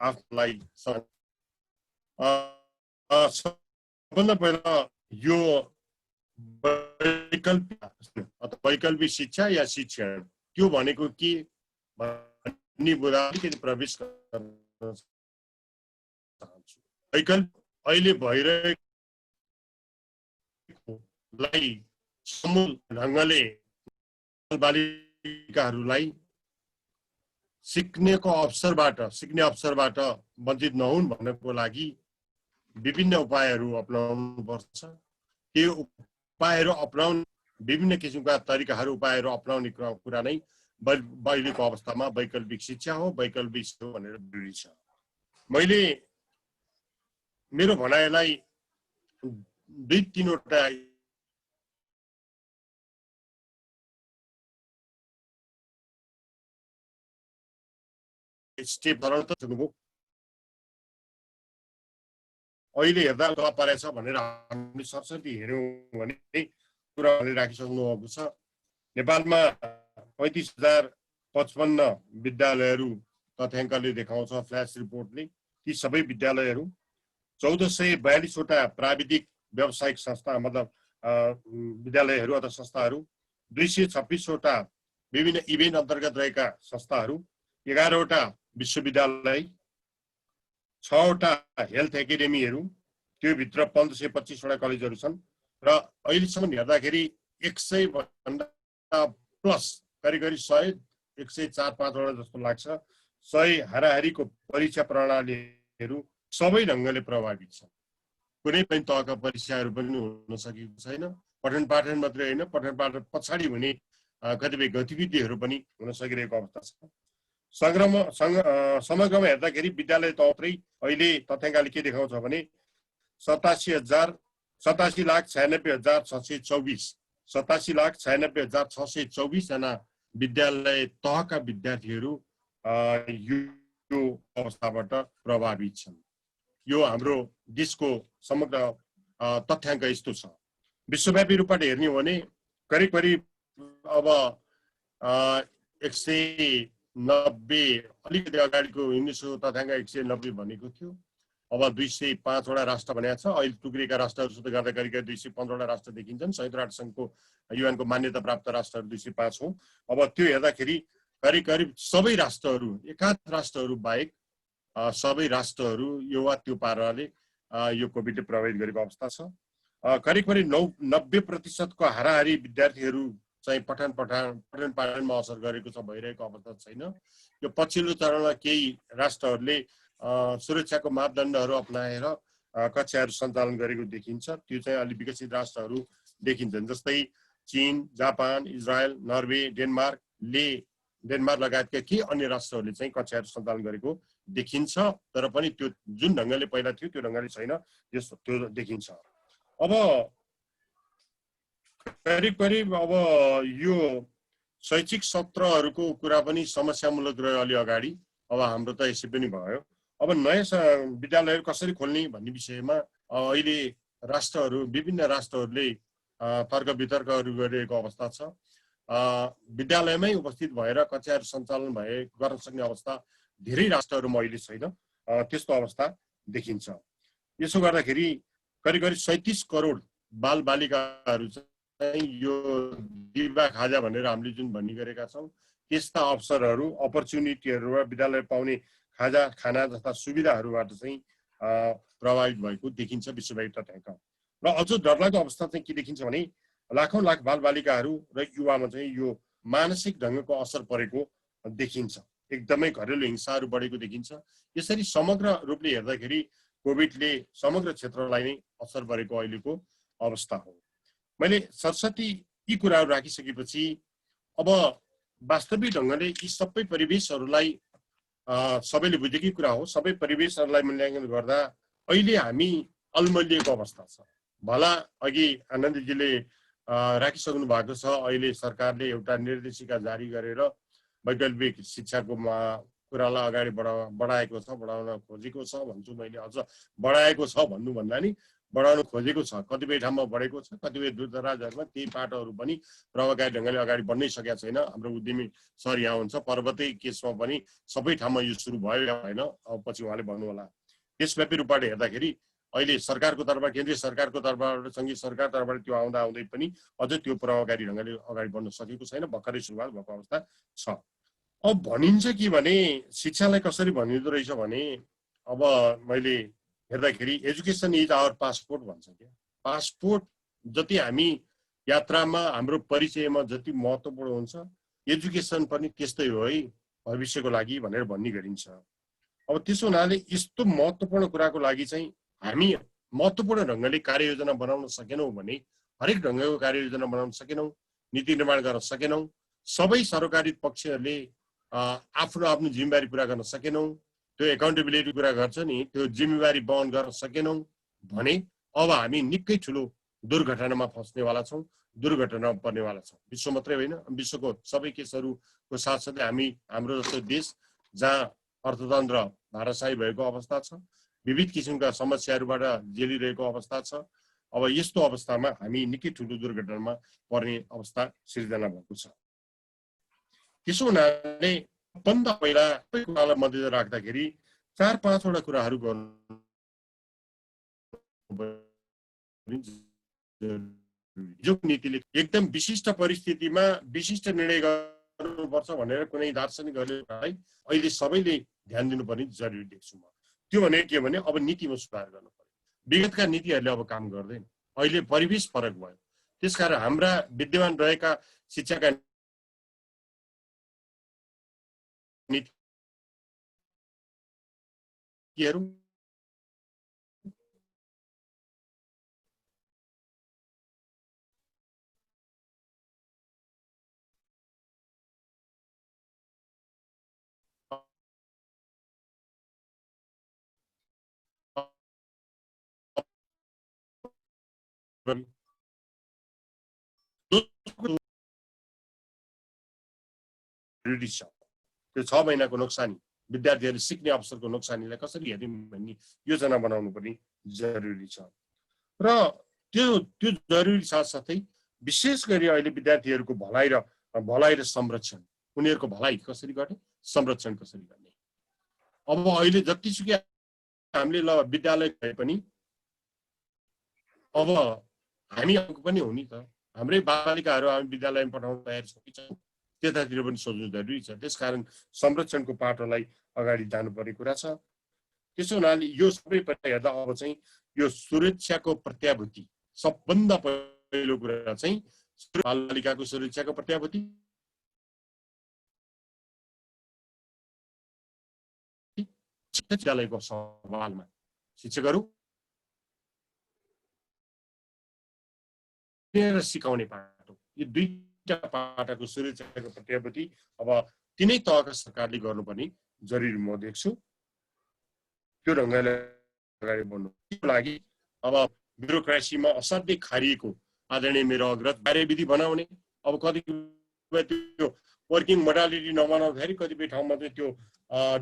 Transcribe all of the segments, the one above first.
आफूलाई सबभन्दा पहिला यो वैकल्पिक शिक्षा या शिक्षण त्यो भनेको के भन्ने कुरा अलिकति प्रवेश गर्न चाहन्छु। वैकल्पिक अहिले भइरहेकोलाई समूल ढङ्गले बालिकाहरूलाई सिक्ने अवसरबाट वञ्चित नहुन् भन्नको लागि विभिन्न उपायहरू अपनाउनु पर्छ। त्यो उपायहरू अपनाउन विभिन्न किसिमका तरिकाहरू उपायहरू अपनाउने कुरा नै अहिलेको अवस्थामा वैकल्पिक शिक्षा हो, वैकल्पिक हो भनेर जरुरी छ। मैले मेरो भनाइलाई 2-3 वटा स्टेप सक्नुभयो। अहिले हेर्दा तल परेछ भनेर हामीले सरस्वती हेर्यौँ भने कुरा राखिसक्नु भएको छ। नेपालमा 35,055 विद्यालयहरू तथ्याङ्कले देखाउँछ, फ्ल्यास रिपोर्टले। ती सबै विद्यालयहरू 1442 वटा प्राविधिक व्यावसायिक संस्था मतलब विद्यालयहरू अथवा संस्थाहरू, 226 वटा विभिन्न इभेन्ट अन्तर्गत रहेका संस्थाहरू, 11 वटा विश्वविद्यालय, 6 वटा हेल्थ एकाडेमीहरू, त्यो भित्र 1525 वटा कलेजहरू छन् र अहिलेसम्म हेर्दाखेरि 100 भन्दा प्लस करिब 100 104-5 वटा जस्तो लाग्छ 100 हाराहारीको परीक्षा प्रणालीहरू सबै ढङ्गले प्रभावित छन्। कुनै पनि तहका परीक्षाहरू पनि हुन सकेको छैन। पठन पाठन मात्रै होइन, पठन पाठन पछाडि हुने कतिपय गतिविधिहरू पनि हुन सकिरहेको अवस्था छ। समग्रमा हेर्दाखेरि विद्यालय तहत्रै अहिले तथ्याङ्कले के देखाउँछ भने 87,96,624 जना विद्यालय तहका विद्यार्थीहरू यो अवस्थाबाट प्रभावित छन्। यो हाम्रो देशको समग्र तथ्याङ्क यस्तो छ। विश्वव्यापी रूपबाट हेर्ने हो भने करिब अब 190 अलिकति अगाडिको युनेस्को तथ्याङ्क 190 भनेको थियो। अब 205 वटा राष्ट्र भनेको छ। अहिले टुक्रिएका राष्ट्रहरूसित गर्दा करिब 215 वटा राष्ट्र देखिन्छन्। संयुक्त राष्ट्र संघको युएनको मान्यता प्राप्त राष्ट्रहरू 205 हो। अब त्यो हेर्दाखेरि करिब सबै राष्ट्रहरू, एकाध राष्ट्रहरू बाहेक सबै राष्ट्रहरू यो वा त्यो पाराले यो कोभिडले प्रभावित गरेको अवस्था छ। करिब 90% को हाराहारी विद्यार्थीहरू चाहिँ पठन पाठनमा असर गरेको छ, भइरहेको अवस्था छैन। यो पछिल्लो चरणमा केही राष्ट्रहरूले सुरक्षाको मापदण्डहरू अपनाएर कक्षाहरू सञ्चालन गरेको देखिन्छ। त्यो चाहिँ अलि विकसित राष्ट्रहरू देखिन्छन्, जस्तै चीन, जापान, इजरायल, नर्वे, डेनमार्क लगायतका केही अन्य राष्ट्रहरूले चाहिँ कक्षाहरू सञ्चालन गरेको देखिन्छ। तर पनि त्यो जुन ढङ्गले पहिला थियो त्यो ढङ्गले छैन, त्यो देखिन्छ। अब करिब अब यो शैक्षिक सत्रहरूको कुरा पनि समस्यामूलक रह्यो अलि अगाडि। अब हाम्रो त यसै पनि भयो। अब नयाँ विद्यालयहरू कसरी खोल्ने भन्ने विषयमा अहिले विभिन्न राष्ट्रहरूले तर्क वितर्कहरू गरिरहेको अवस्था छ। विद्यालयमै उपस्थित भएर कक्षाहरू सञ्चालन गर्न सक्ने अवस्था धेरै राष्ट्रहरूमा अहिले छैन, त्यस्तो अवस्था देखिन्छ। यसो गर्दाखेरि करिब 37 करोड बालबालिकाहरू चाहिँ यो दिवा खाजा भनेर हामीले जुन भन्ने गरेका छौँ त्यस्ता अवसरहरू, अपर्च्युनिटीहरूबाट विद्यालय पाउने खाना जस्ता सुविधाहरूबाट चाहिँ प्रभावित भएको देखिन्छ विश्वव्यापी तथ्याङ्क। र अझ डरलाग्दो अवस्था चाहिँ के देखिन्छ भने लाखौं लाख बालबालिकाहरू र युवामा चाहिँ यो मानसिक ढङ्गको असर परेको देखिन्छ। एकदमै घरेलु हिंसाहरू बढेको देखिन्छ। यसरी समग्र रूपले हेर्दाखेरि कोभिडले समग्र क्षेत्रलाई नै असर गरेको अहिलेको अवस्था हो। मैले सरस्वती यी कुराहरू राखिसकेपछि अब वास्तविक ढङ्गले यी सबै परिवेशहरूलाई सबैले बुझेकै कुरा हो। सबै परिवेशहरूलाई मूल्याङ्कन गर्दा अहिले हामी अल्मलिएको अवस्था छ। भला अघि आनन्दजीले राखिसक्नु भएको छ, अहिले सरकारले एउटा निर्देशिका जारी गरेर वैकल्पिक शिक्षाको कुरालाई अगाडि बढाएको छ, बढाउन खोजेको छ भन्छु मैले। अझ बढाएको छ भन्नुभन्दा नि बढाउन खोजेको छ, कतिपय ठाउँमा बढेको छ, कतिपय दूरदराजहरूमा त्यही पाटोहरू पनि प्रभावकारी ढङ्गले अगाडि बढ्नै सकेका छैन। हाम्रो उद्यमी सर यहाँ हुन्छ, पर्वतीय केसमा पनि सबै ठाउँमा यो सुरु भयो या भएन अब पछि उहाँले भन्नुहोला। देशव्यापी रूपबाट हेर्दाखेरि अहिले सरकारको तर्फबाट, केन्द्रीय सरकारको तर्फबाट, सङ्घीय सरकार तर्फबाट त्यो आउँदा आउँदै पनि अझै त्यो प्रभावकारी ढङ्गले अगाडि बढ्न सकेको छैन, भर्खरै सुरुवात भएको अवस्था छ। अब भनिन्छ कि भने शिक्षालाई कसरी भनिँदो रहेछ भने, अब मैले हेर्दाखेरि एजुकेसन इज आवर पासपोर्ट भन्छ क्या। पासपोर्ट जति हामी यात्रामा हाम्रो परिचयमा जति महत्त्वपूर्ण हुन्छ, एजुकेसन पनि त्यस्तै हो है भविष्यको लागि भनेर भन्ने गरिन्छ। अब त्यसो हुनाले यस्तो महत्त्वपूर्ण कुराको लागि चाहिँ हामी महत्त्वपूर्ण ढङ्गले कार्ययोजना बनाउन सकेनौँ भने, हरेक ढङ्गको कार्ययोजना बनाउन सकेनौँ, नीति निर्माण गर्न सकेनौँ, सबै सरकारी पक्षहरूले आफ्नो आफ्नो जिम्मेवारी पुरा गर्न सकेनौँ, त्यो एकाउन्टेबिलिटी कुरा गर्छ नि, त्यो जिम्मेवारी वहन गर्न सकेनौँ भने अब हामी निकै ठुलो दुर्घटनामा फस्नेवाला छौँ, दुर्घटनामा पर्नेवाला छौँ। विश्व मात्रै होइन, विश्वको सबै केसहरूको साथसाथै हाम्रो जस्तो देश जहाँ अर्थतन्त्र धाराशाही भएको अवस्था छ, विविध किसिमका समस्याहरूबाट झेलिरहेको अवस्था छ, अब यस्तो अवस्थामा हामी निकै ठुलो दुर्घटनामा पर्ने अवस्था सिर्जना भएको छ। त्यसो हुनाले भन्दा पहिला सबै कुरालाई मध्यनजर राख्दाखेरि 4-5 कुराहरू गर्नु जो नीतिले एकदम विशिष्ट परिस्थितिमा विशिष्ट निर्णय गर्नुपर्छ भनेर कुनै दार्शनिकहरूले अहिले सबैले ध्यान दिनुपर्ने जरुरी देख्छु म। त्यो भने के भने अब नीतिमा सुधार गर्नु पर्यो। विगतका नीतिहरूले अब काम गर्दैन, अहिले परिवेश फरक भयो। त्यसकारण हाम्रा विद्यमान रहेका शिक्षाका नीतिहरू त्यो 6 महिनाको नोक्सानी, विद्यार्थीहरूले सिक्ने अवसरको नोक्सानीलाई कसरी हेर्ने भन्ने योजना बनाउनु पनि जरुरी छ। र त्यो जरुरी साथसाथै विशेष गरी अहिले विद्यार्थीहरूको भलाइ र संरक्षण, उनीहरूको भलाइ कसरी गर्ने, संरक्षण कसरी गर्ने। अब अहिले जतिसुकै हामीले ल विद्यालय गए पनि अब हामी पनि हो नि त, हाम्रै बालबालिकाहरू हामी विद्यालयमा पठाउन तयार छौँ कि छैनौँ, त्यतातिर पनि सोच्नु जरुरी छ। त्यसकारण संरक्षणको पाटोलाई अगाडि जानुपर्ने कुरा छ। त्यसो हुनाले यो सबै हेर्दा अब चाहिँ यो सुरक्षाको प्रत्याभूति, सबभन्दा पहिलो कुरा चाहिँ बालबालिकाको सुरक्षाको प्रत्याभूति, विद्यालयको सवालमा शिक्षकहरू सिकाउने पाटो, यो दुईटा पाटाको सुरक्षाको प्रत्याभूति अब तिनै तहका सरकारले गर्नुपर्ने जरुरी म देख्छु। त्यो ढङ्गले अगाडि बढ्नुको लागि अब ब्युरोक्रेसीमा असाध्यै खारिएको आदरणीय मेरो अग्रज कार्यविधि बनाउने, अब कतिपय त्यो वर्किङ मोडालिटी नबनाउँदाखेरि कतिपय ठाउँमा चाहिँ त्यो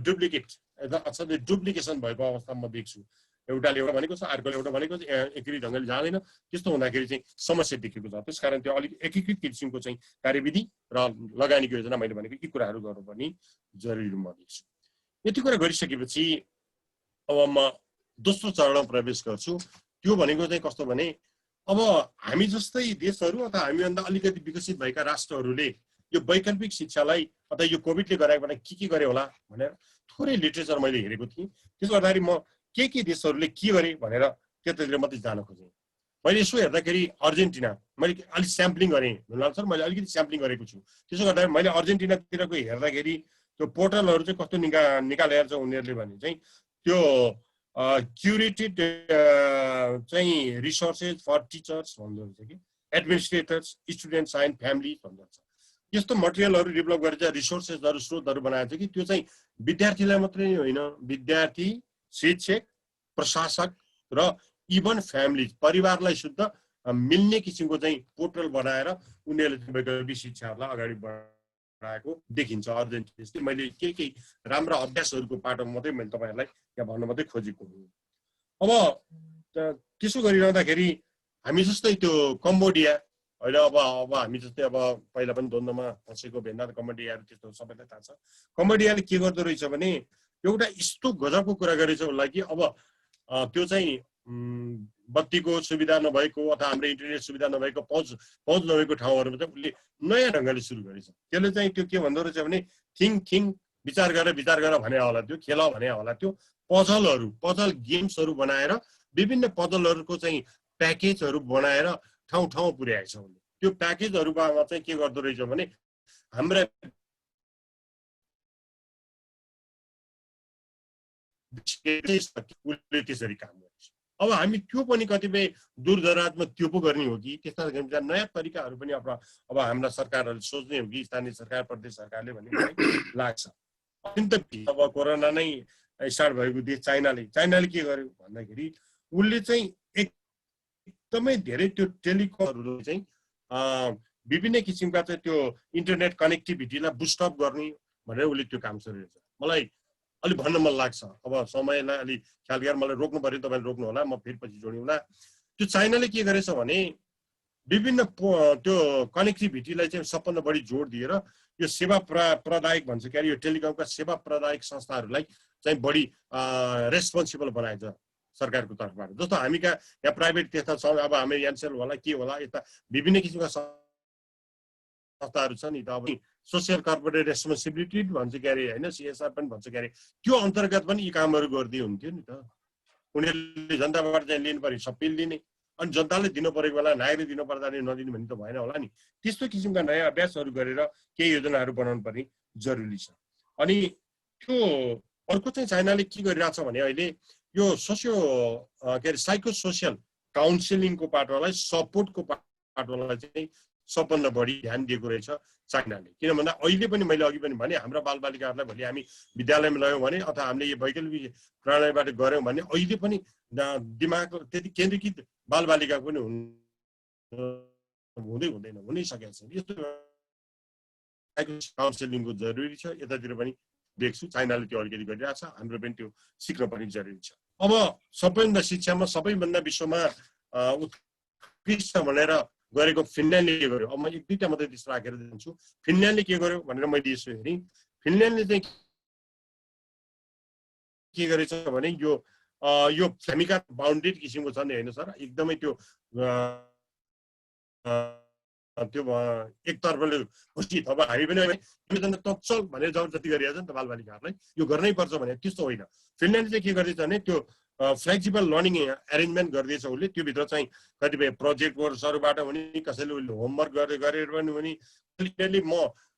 डुप्लिकेट असाध्यै डुप्लिकेसन भएको अवस्था म देख्छु। एउटाले एउटा भनेको छ, अर्कोले एउटा भनेको छ, एकीकृत ढङ्गले जाँदैन। त्यस्तो हुँदाखेरि चाहिँ समस्या देखेको छ। त्यसकारण त्यो अलिक एकीकृत किसिमको चाहिँ कार्यविधि र लगानीको योजना मैले भनेको यी कुराहरू गर्नुपर्ने जरुरी म देख्छु। यति कुरा गरिसकेपछि अब म दोस्रो चरणमा प्रवेश गर्छु। त्यो भनेको चाहिँ कस्तो भने, अब हामी जस्तै देशहरू अथवा हामीभन्दा अलिकति विकसित भएका राष्ट्रहरूले यो वैकल्पिक शिक्षालाई अथवा यो कोभिडले गराएकोबाट के गरे होला भनेर थोरै लिटरेचर मैले हेरेको थिएँ। त्यसो गर्दाखेरि म के देशहरूले के गरे भनेर त्यतातिर मात्रै जान खोजेँ। मैले यसो हेर्दाखेरि अर्जेन्टिना, मैले अलिक स्याम्पलिङ गरेँ भुलाल सर, मैले अलिकति स्याम्पलिङ गरेको छु। त्यसो गर्दाखेरि मैले अर्जेन्टिनातिरको हेर्दाखेरि त्यो पोर्टलहरू चाहिँ कस्तो निकालेर छ उनीहरूले भने चाहिँ त्यो क्युरेटेड चाहिँ रिसोर्सेस फर टिचर्स भन्दो रहेछ कि एडमिनिस्ट्रेटर्स, स्टुडेन्ट्स एन्ड फ्यामिली भन्दो रहेछ। यस्तो मटेरियलहरू डेभलप गरेर चाहिँ रिसोर्सेसहरू स्रोतहरू बनाएको छ कि त्यो चाहिँ विद्यार्थीलाई मात्रै होइन, विद्यार्थी, शिक्षक, प्रशासक र इभन फ्यामिली, परिवारलाई शुद्ध मिल्ने किसिमको चाहिँ पोर्टल बनाएर उनीहरूले वैकल्पिक शिक्षाहरूलाई अगाडि बढाएको देखिन्छ। अर्जेन्टिना मैले केही राम्रा अभ्यासहरूको पाटो मात्रै मैले तपाईँहरूलाई यहाँ भन्न मात्रै खोजेको हुँ। अब त्यसो गरिरहँदाखेरि हामी जस्तै त्यो कम्बोडिया अहिले अब हामी जस्तै अब पहिला पनि द्वन्द्वमा फँसेको भेन्ना कम्बोडियाहरू त्यस्तो सबैलाई थाहा छ। कम्बोडियाले के गर्दो रहेछ भने एउटा यस्तो गजबको कुरा गरेछ उसलाई कि अब त्यो चाहिँ बत्तीको सुविधा नभएको अथवा हाम्रो इन्टरनेट सुविधा नभएको पहुँच नभएको ठाउँहरूमा चाहिँ उसले नयाँ ढङ्गले सुरु गरेछ। त्यसले चाहिँ त्यो के भन्दो रहेछ भने थिङ विचार गरेर भने होला, त्यो खेल भने होला, त्यो पजल गेम्सहरू बनाएर विभिन्न पजलहरूको चाहिँ प्याकेजहरू बनाएर ठाउँ पुर्याएछ उसले। त्यो प्याकेजहरूमा चाहिँ के गर्दो रहेछ भने हाम्रा उसले त्यसरी काम गरेछ। अब हामी त्यो पनि कतिपय दूरदराजमा त्यो पो गर्ने हो कि त्यस्ता नयाँ तरिकाहरू पनि अब हाम्रा सरकारहरूले सोच्ने हो कि स्थानीय सरकार प्रदेश सरकारले भन्ने लाग्छ। अब कोरोना नै स्टार्ट भएको देश चाइनाले के गर्यो भन्दाखेरि उसले चाहिँ एकदमै धेरै त्यो टेलिकमहरू चाहिँ विभिन्न किसिमका चाहिँ त्यो इन्टरनेट कनेक्टिभिटीलाई बुस्टअप गर्ने भनेर उसले त्यो काम सुरु गरेछ। मलाई अलिक भन्न मन लाग्छ, अब समयलाई अलिक ख्याल गरेर मलाई रोक्नु पर्यो, तपाईँले रोक्नु होला, म फेरि पछि जोड्यौँला। त्यो चाइनाले के गरेछ भने विभिन्न त्यो कनेक्टिभिटीलाई चाहिँ सबभन्दा बढी जोड दिएर यो सेवा प्रदायक भन्छ के अरे यो टेलिकमका सेवा प्रदायक संस्थाहरूलाई चाहिँ बढी रेस्पोन्सिबल बनाएछ सरकारको तर्फबाट। जस्तो हामी कहाँ यहाँ प्राइभेट त्यस्ता छ, अब हामी एनसेल होला के होला यता विभिन्न किसिमका संस्थाहरू छन् नि त। अब सोसियल कर्पोरेट रेस्पोन्सिबिलिटी भन्छ के अरे होइन, सीएसआर पनि भन्छ के अरे, त्यो अन्तर्गत पनि यी कामहरू गरिदिए हुन्थ्यो नि त। उनीहरूले जनताबाट चाहिँ लिनु पर्यो सबै लिने, अनि जनताले दिनु परेको बेला नागरिक दिनु पर्दा नदिनु भन्ने त भएन होला नि। त्यस्तो किसिमका नयाँ अभ्यासहरू गरेर केही योजनाहरू बनाउनु पर्ने जरुरी छ। अनि त्यो अर्को चाहिँ चाइनाले के गरिरहेछ भने अहिले यो के अरे साइको सोसियल काउन्सिलिङको पाटोलाई सपोर्टको पाटोलाई चाहिँ सबभन्दा बढी ध्यान दिएको रहेछ चाइनाले। किन भन्दा अहिले पनि मैले अघि पनि भने हाम्रा बालबालिकाहरूलाई भोलि हामी विद्यालयमा लयौँ भने अथवा हामीले यो वैकल्पिक प्रणालीबाट गऱ्यौँ भने अहिले पनि दिमाग त्यति केन्द्रीकृत बालबालिका पनि हुनै सकेको छैन। यस्तो काउन्सिलिङको जरुरी छ, यतातिर पनि देख्छु चाइनाले त्यो अलिकति गरिरहेछ, हाम्रो पनि त्यो सिक्न पनि जरुरी छ। अब सबैभन्दा शिक्षामा सबैभन्दा विश्वमा उत्कृष्ट भनेर गरेको फिनल्यान्डले के गर्यो, अब म एक दुईटा मात्रै त्यस्तो राखेर दिन्छु। फिनल्यान्डले के गर्यो भनेर मैले यसो हेरेँ, फिनल्यान्डले चाहिँ के गरेछ भने यो फ्यामिका बााउन्डेड किसिमको छ नि होइन सर, एकदमै त्यो एकतर्फले खुसी। अब हामी पनि चल भनेर जबरजस्ती गरिरहेछ नि त बालबालिकाहरूलाई, यो गर्नै पर्छ भने त्यस्तो होइन। फिनल्यान्डले चाहिँ के गर्दैछ भने त्यो फ्लेक्सिबल लर्निङ एरेन्जमेन्ट गरिदिएछ उसले। त्योभित्र चाहिँ कतिपय प्रोजेक्ट वर्क्सहरूबाट भने कसैले उसले होमवर्क गरेर पनि भने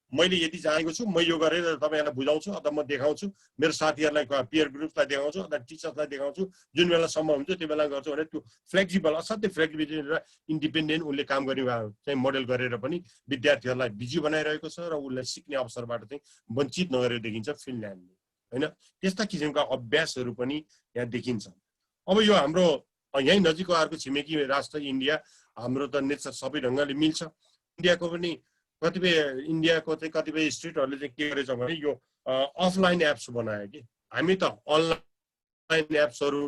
मैले यति जानेको छु, म यो गरेर तपाईँहरूलाई बुझाउँछु अथवा म देखाउँछु, मेरो साथीहरूलाई पियर ग्रुपलाई देखाउँछु अथवा टिचर्सलाई देखाउँछु, जुन बेला सम्भव हुन्छ त्यो बेला गर्छु भनेर त्यो फ्लेक्सिबल असाध्यै फ्लेक्सिबिलिटी र इन्डिपेन्डेन्ट उसले काम गर्ने चाहिँ मोडेल गरेर पनि विद्यार्थीहरूलाई बिजी बनाइरहेको छ र उसलाई सिक्ने अवसरबाट चाहिँ वञ्चित नगरेको देखिन्छ फिनल्यान्डले होइन। त्यस्ता किसिमका अभ्यासहरू पनि यहाँ देखिन्छ। अब यो हाम्रो यहीँ नजिकको अर्को छिमेकी राष्ट्र इन्डिया, हाम्रो त नेचर सबै ढङ्गले मिल्छ। इन्डियाको पनि इन्डियाको चाहिँ कतिपय स्टेटहरूले चाहिँ के गरेछ भने यो अफलाइन एप्स बनायो कि, हामी त अनलाइन एप्सहरू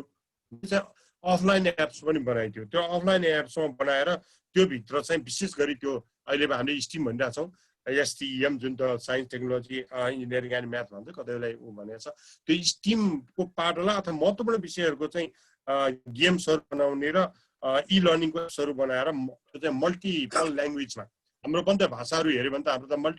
अफलाइन एप्स पनि बनाइदियो। त्यो अफलाइन एप्समा बनाएर त्यो भित्र चाहिँ विशेष गरी त्यो अहिले हामीले स्टिम भनिरहेछौँ, एसटिएम जुन त science technology engineering and math भन्छ, कतिलाई ऊ भनेको छ, त्यो स्टिमको पाटोलाई अथवा महत्त्वपूर्ण विषयहरूको चाहिँ गेम्सहरू बनाउने र इ लर्निङको एप्सहरू बनाएर चाहिँ मल्टिपल ल्याङ्ग्वेजमा, हाम्रो पनि त भाषाहरू हेऱ्यो भने त हाम्रो त मल्टी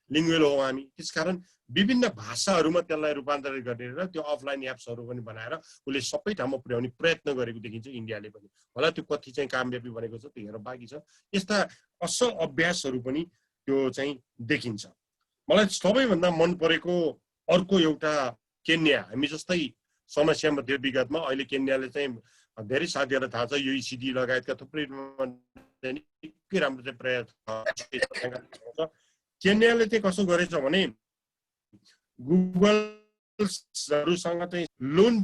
लिङ्गुअल हो हामी, त्यसकारण विभिन्न भाषाहरूमा त्यसलाई रूपान्तरित गर्ने र त्यो अफलाइन एप्सहरू पनि बनाएर उसले सबै ठाउँमा पुर्याउने प्रयत्न गरेको देखिन्छ इन्डियाले पनि। होला त्यो कति चाहिँ कामयाबी बनेको छ त्यो हेरेर बाँकी छ। यस्ता असल अभ्यासहरू पनि त्यो चाहिँ देखिन्छ। मलाई सबैभन्दा मन परेको अर्को एउटा केन्या, हामी जस्तै समस्यामा थियो विगतमा, अहिले केन्याले चाहिँ धेरै साथीहरूलाई थाहा छ यो इसिडी लगायतका थुप्रै निकै राम्रो चाहिँ प्रयास। केन्याले चाहिँ कसो गरेछ भने गुगलहरूसँग चाहिँ लोन,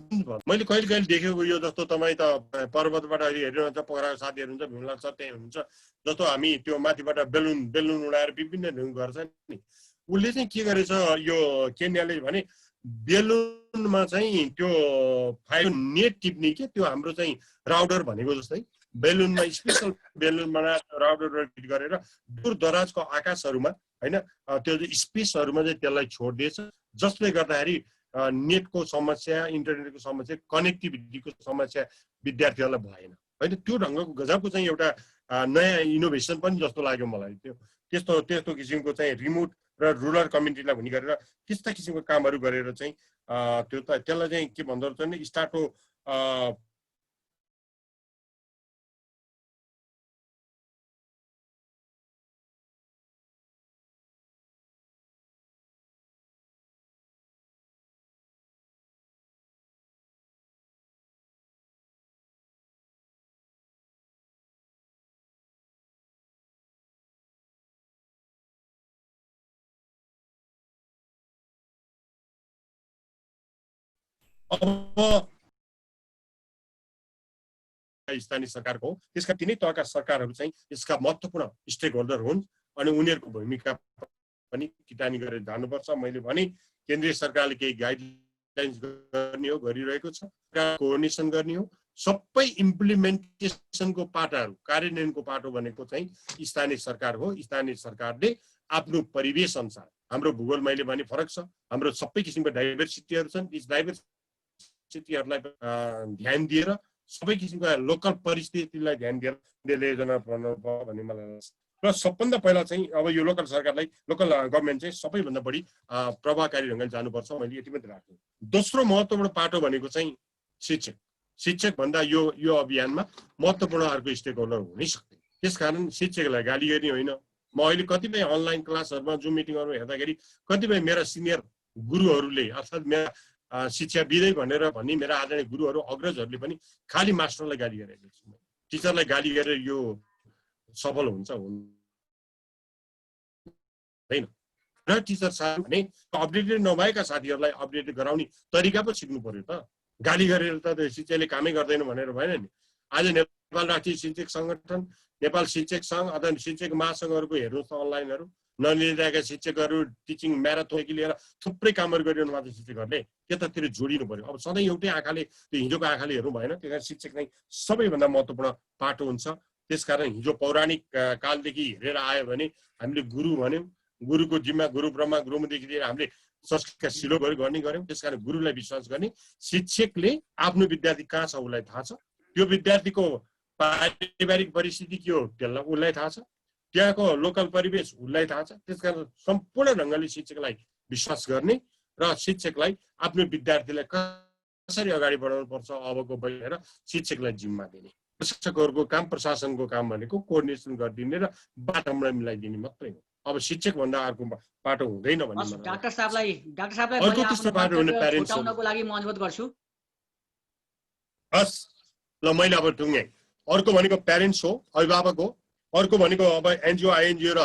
मैले कहिले देखेको यो जस्तो तपाईँ त पर्वतबाट हेर्नुहुन्छ, पोखराको साथीहरू हुन्छ, भीमला छ त्यही हुन्छ, जस्तो हामी त्यो माथिबाट बेलुन उडाएर विभिन्न गर्छ नि, उसले चाहिँ के गरेछ यो केन्याले भने बेलुन बेलुनमा चाहिँ त्यो फाइल नेट टिप्ने के त्यो हाम्रो चाहिँ राउटर भनेको जस्तै बेलुनमा स्पेशल बेलुन बनाएर राउटर फिट गरेर दूर दराजको आकाशहरूमा हैन त्यो स्पेसहरूमा चाहिँ त्यसलाई छोडिदिएछ जसले गर्दाखेरि नेटको समस्या इन्टरनेटको समस्या कनेक्टिभिटीको समस्या विद्यार्थीहरूलाई भएन हैन त्यो ढङ्गको गजबको चाहिँ एउटा नयाँ इनोभेसन पनि जस्तो लाग्यो मलाई त्यो त्यस्तो किसिमको चाहिँ रिमोट र रुरल कम्युनिटीलाई भनी गरेर त्यस्ता किसिमको कामहरू गरेर चाहिँ त्यो त त्यसलाई चाहिँ के भन्दो रहेछ भने स्टार्ट हो अब स्थानीय सरकारको त्यसका तिनै तहका सरकारहरू चाहिँ यसका महत्त्वपूर्ण स्टेक होल्डर हुन् अनि उनीहरूको भूमिका पनि किटानी गरेर जानुपर्छ मैले भने केन्द्रीय सरकारले केही गाइडलाइन्स गर्ने हो गरिरहेको छ कोअर्डिनेसन गर्ने हो सबै इम्प्लिमेन्टेसनको पाटाहरू कार्यान्वयनको पाटो भनेको चाहिँ स्थानीय सरकार हो स्थानीय सरकारले आफ्नो परिवेश अनुसार हाम्रो भूगोल मैले भने फरक छ हाम्रो सबै किसिमको डाइभर्सिटीहरू छन् यी डाइभर्सिटीहरूलाई ध्यान दिएर सबै किसिमको लोकल परिस्थितिलाई ध्यान दिएर योजना बनाउनु भन्ने मलाई लाग्छ र सबभन्दा पहिला चाहिँ अब यो लोकल सरकारलाई लोकल गभर्मेन्ट चाहिँ सबैभन्दा बढी प्रभावकारी ढङ्गले जानुपर्छ मैले यति मात्रै राख्छु दोस्रो महत्त्वपूर्ण पाटो भनेको चाहिँ शिक्षक भन्दा यो अभियानमा महत्त्वपूर्ण अर्को स्टेक होल्डर हुनै सक्दैन त्यसकारण शिक्षकलाई गाली गर्ने होइन म अहिले कतिपय अनलाइन क्लासहरूमा जुम मिटिङहरू हेर्दाखेरि कतिपय मेरा सिनियर गुरुहरूले अर्थात् मेरा शिक्षाविदै भनेर भन्ने मेरा आदरणीय गुरुहरू अग्रजहरूले पनि खाली मास्टरलाई गाली गरेको छु टिचरलाई गाली गरेर यो सफल हुन्छ होइन र टिचर साथी भने अपडेटेड नभएका साथीहरूलाई अपडेटेड गराउने तरिका पो सिक्नु पर्यो त गाली गरेर त शिक्षकले कामै गर्दैन भनेर भएन नि आज नेपाल राष्ट्रिय शिक्षक संगठन नेपाल शिक्षक सङ्घ अथवा शिक्षक महासङ्घहरूको हेर्नुहोस् त अनलाइनहरू नलिरहेका शिक्षकहरू टिचिङ म्याराथनदेखि लिएर थुप्रै कामहरू गरिरहनु भएको शिक्षकहरूले त्यतातिर जोडिनु पर्यो अब सधैँ एउटै आँखाले त्यो हिजोको आँखाले हेर्नु भएन त्यस कारण शिक्षक नै सबैभन्दा महत्त्वपूर्ण पाटो हुन्छ त्यसकारण हिजो पौराणिक कालदेखि हेरेर आयो भने हामीले गुरु भन्यौँ गुरुको जिम्मा गुरु ब्रह्मा गुरुदेखि लिएर हामीले संस्कृतका श्लोकहरू गर्ने गर्यौँ त्यसकारण गुरुलाई विश्वास गर्ने शिक्षकले आफ्नो विद्यार्थी कहाँ छ उसलाई थाहा छ त्यो विद्यार्थीको पारिवारिक परिस्थिति के हो त्यसलाई उसलाई थाहा छ त्यहाँको लोकल परिवेश उसलाई थाहा छ त्यसकारण सम्पूर्ण ढङ्गले शिक्षकलाई विश्वास गर्ने र शिक्षकलाई आफ्नो विद्यार्थीलाई कसरी अगाडि बढाउनु पर्छ अबको भनेर शिक्षकलाई जिम्मा दिने शिक्षकहरूको काम प्रशासनको काम भनेको कोअर्डिनेसन गरिदिने र बाटोमा मिलाइदिने मात्रै हो अब शिक्षक भन्दा अर्को पाटो हुँदैन भन्ने डाक्टर साहबलाई अर्को त्यस्तो पाटो हुने प्यारेन्ट्सको लागि म अनुरोध गर्छु हस् ल मैले अब टुङ्गे अर्को भनेको प्यारेन्ट्स हो अभिभावक हो अर्को भनेको अब एनजिओ आइएनजिओ र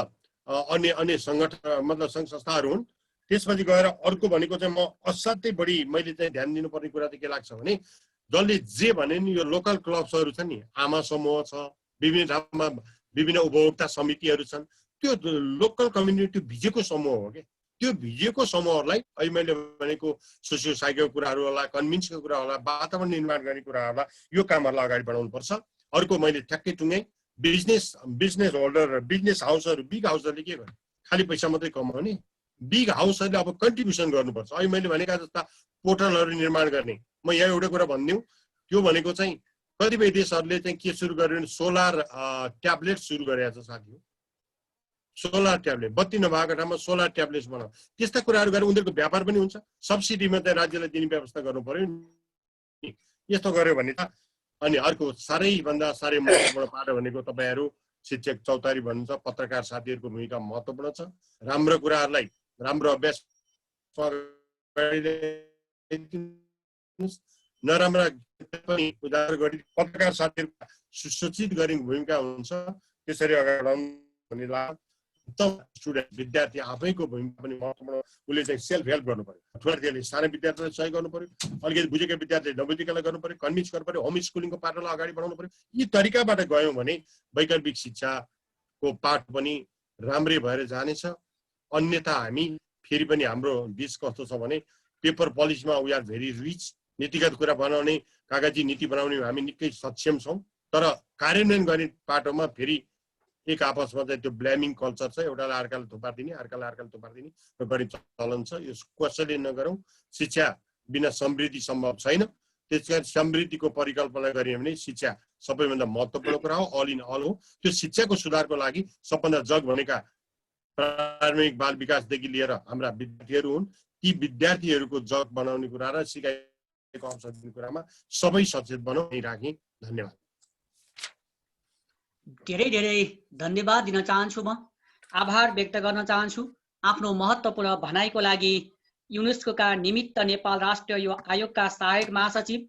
अन्य सङ्गठन मतलब सङ्घ संस्थाहरू हुन् त्यसपछि गएर अर्को भनेको चाहिँ म असाध्यै बढी मैले चाहिँ ध्यान दिनुपर्ने कुरा चाहिँ के लाग्छ भने जसले जे भने नि यो लोकल क्लब्सहरू छ नि आमा समूह छ विभिन्न ठाउँमा विभिन्न उपभोक्ता समितिहरू छन् त्यो लोकल कम्युनिटी भिजेको समूह हो क्या त्यो भिजेको समूहहरूलाई अहिले मैले भनेको सोसियो साइको कुराहरू होला कन्भिन्सको कुरा होला वातावरण निर्माण गर्ने कुराहरूलाई यो कामहरूलाई अगाडि बढाउनुपर्छ अर्को मैले ठ्याक्कै टुङ्गेँ बिजनेस होल्डर बिजनेस हाउसहरू बिग हाउसहरूले के गर्ने खालि पैसा मात्रै कमाउने बिग हाउसहरूले अब कन्ट्रिब्युसन गर्नुपर्छ अहिले मैले भनेका जस्ता पोर्टलहरू निर्माण गर्ने म यहाँ एउटा कुरा भनिदिउँ त्यो भनेको चाहिँ कतिपय देशहरूले चाहिँ के सुरु गर्यो भने सोलर ट्याब्लेट सुरु गरेको छ साथी हो सोलर ट्याब्लेट बत्ती नभएको ठाउँमा सोलर ट्याब्लेट बनाऊ त्यस्ता कुराहरू गरेर उनीहरूको व्यापार पनि हुन्छ सब्सिडीमा चाहिँ राज्यलाई दिने व्यवस्था गर्नु पर्यो यस्तो गर्यो भने त अनि अर्को साह्रैभन्दा साह्रै महत्त्वपूर्ण पाटो भनेको तपाईँहरू शिक्षक चौतारी भन्नुहुन्छ पत्रकार साथीहरूको भूमिका महत्त्वपूर्ण छ राम्रो कुराहरूलाई राम्रो अभ्यास नराम्रा पनि उदाहरण गरी पत्रकार साथीहरू सुसूचित गर्ने भूमिका हुन्छ त्यसरी अगाडि बढाउनु भन्ने लाग्छ स्टुडेन्ट विद्यार्थी आफैको भूमिका पनि महत्त्वपूर्ण उसले चाहिँ सेल्फ हेल्प गर्नु पर्यो ठुलाले सानो विद्यार्थीलाई सहयोग गर्नु पर्यो अलिकति बुझेका विद्यार्थीले नबुझेकालाई गर्नु पर्यो कन्भिन्स गर्नु पर्यो होम स्कुलिङको पाटोलाई अगाडि बढाउनु पर्यो यी तरिकाबाट गयौँ भने वैकल्पिक शिक्षाको पाठ पनि राम्रै भएर जानेछ अन्यथा हामी फेरि पनि हाम्रो देश कस्तो छ भने पेपर पोलिसीमा वी आर भेरी रिच, नीतिगत कुरा बनाउने कागजी नीति बनाउने हामी निकै सक्षम छौँ, तर कार्यान्वयन गर्ने पाटोमा फेरि एक आपसमा चाहिँ त्यो ब्लेमिङ कल्चर छ, एउटाले अर्काले थुपारिदिने, अर्काले थुपारिदिने बढी चलन छ। यो कसैले नगरौँ। शिक्षा बिना समृद्धि सम्भव छैन। त्यसकारण समृद्धिको परिकल्पना गरियो भने शिक्षा सबैभन्दा महत्त्वपूर्ण कुरा हो, अल इन अल हो। त्यो शिक्षाको सुधारको लागि सबभन्दा जग भनेका प्राथमिक बाल विकासदेखि लिएर हाम्रा विद्यार्थीहरू हुन्। ती विद्यार्थीहरूको जग बनाउने कुरा र सिकाइको अवसर दिने कुरामा सबै सचेत बनौँ राखेँ। धन्यवाद। धेरै धेरै धन्यवाद दिन चाहन्छु। म आभार व्यक्त गर्न चाहन्छु आफ्नो महत्त्वपूर्ण भनाइको लागि युनेस्कोका निमित्त नेपाल राष्ट्रिय आयोगका सहायक महासचिव,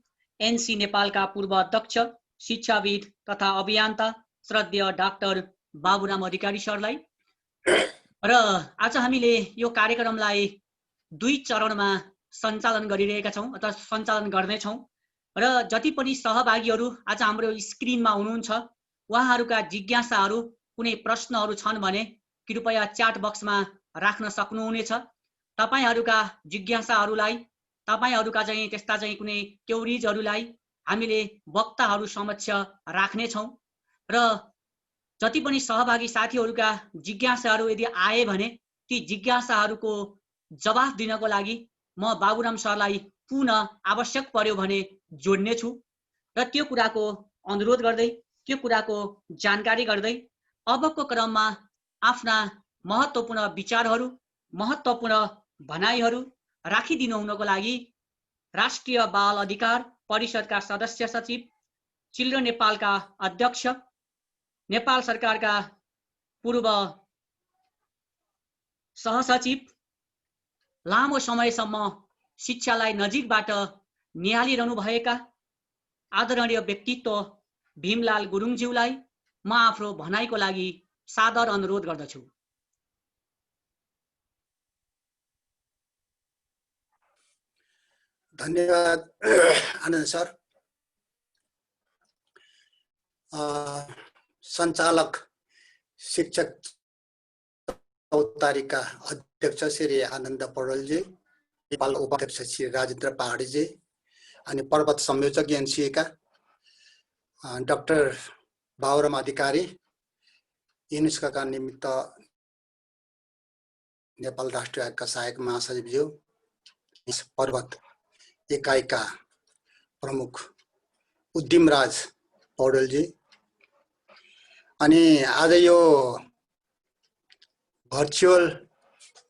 एनसी नेपालका पूर्व अध्यक्ष, शिक्षाविद तथा अभियन्ता श्रद्धेय डाक्टर बाबुराम अधिकारी सरलाई। र आज हामीले यो कार्यक्रमलाई 2 चरणमा सञ्चालन गरिरहेका छौँ अथवा सञ्चालन गर्नेछौँ। र जति पनि सहभागीहरू आज हाम्रो स्क्रिनमा हुनुहुन्छ, उहाँहरूका जिज्ञासाहरू, कुनै प्रश्नहरू छन् भने कृपया च्याट बक्समा राख्न सक्नुहुनेछ। तपाईहरूका जिज्ञासाहरूलाई, तपाईहरूका चाहिँ त्यस्ता चाहिँ कुनै क्युरिजहरूलाई हामीले वक्ताहरू समक्ष राख्नेछौँ। र जति पनि सहभागी साथीहरूका जिज्ञासाहरू यदि आए भने ती जिज्ञासाहरूको जवाफ दिनको लागि म बाबुराम सरलाई पुनः आवश्यक पर्यो भने जोड्नेछु। र त्यो कुराको अनुरोध गर्दै, त्यो कुराको जानकारी गर्दै अबको क्रममा आफ्ना महत्त्वपूर्ण विचारहरू, महत्त्वपूर्ण भनाइहरू राखिदिनु हुनको लागि राष्ट्रिय बाल अधिकार परिषदका सदस्य सचिव, चिल्ड्रेन नेपालका अध्यक्ष, नेपाल सरकारका पूर्व सहसचिव, लामो समयसम्म शिक्षालाई नजिकबाट निहालिरहनुभएका आदरणीय व्यक्तित्व भीमलाल गुरुङज्यूलाई म आफ्नो भनाइको लागि सादर अनुरोध गर्दछु। धन्यवाद आनन्द सर। सञ्चालक शिक्षक चौतारीका अध्यक्ष श्री आनन्द पौडेलजी, नेपाल उपाध्यक्ष श्री राजेन्द्र पहाडीजी, अनि पर्वत संयोजक एनसिएका डाक्टर बाबुराम अधिकारी, युनेस्कोका निमित्त नेपाल राष्ट्रिय आयोगका सहायक महासचिवज्यू, पर्वत एकाइका प्रमुख उद्दिमराज पौडेलजी, अनि आज यो भर्चुअल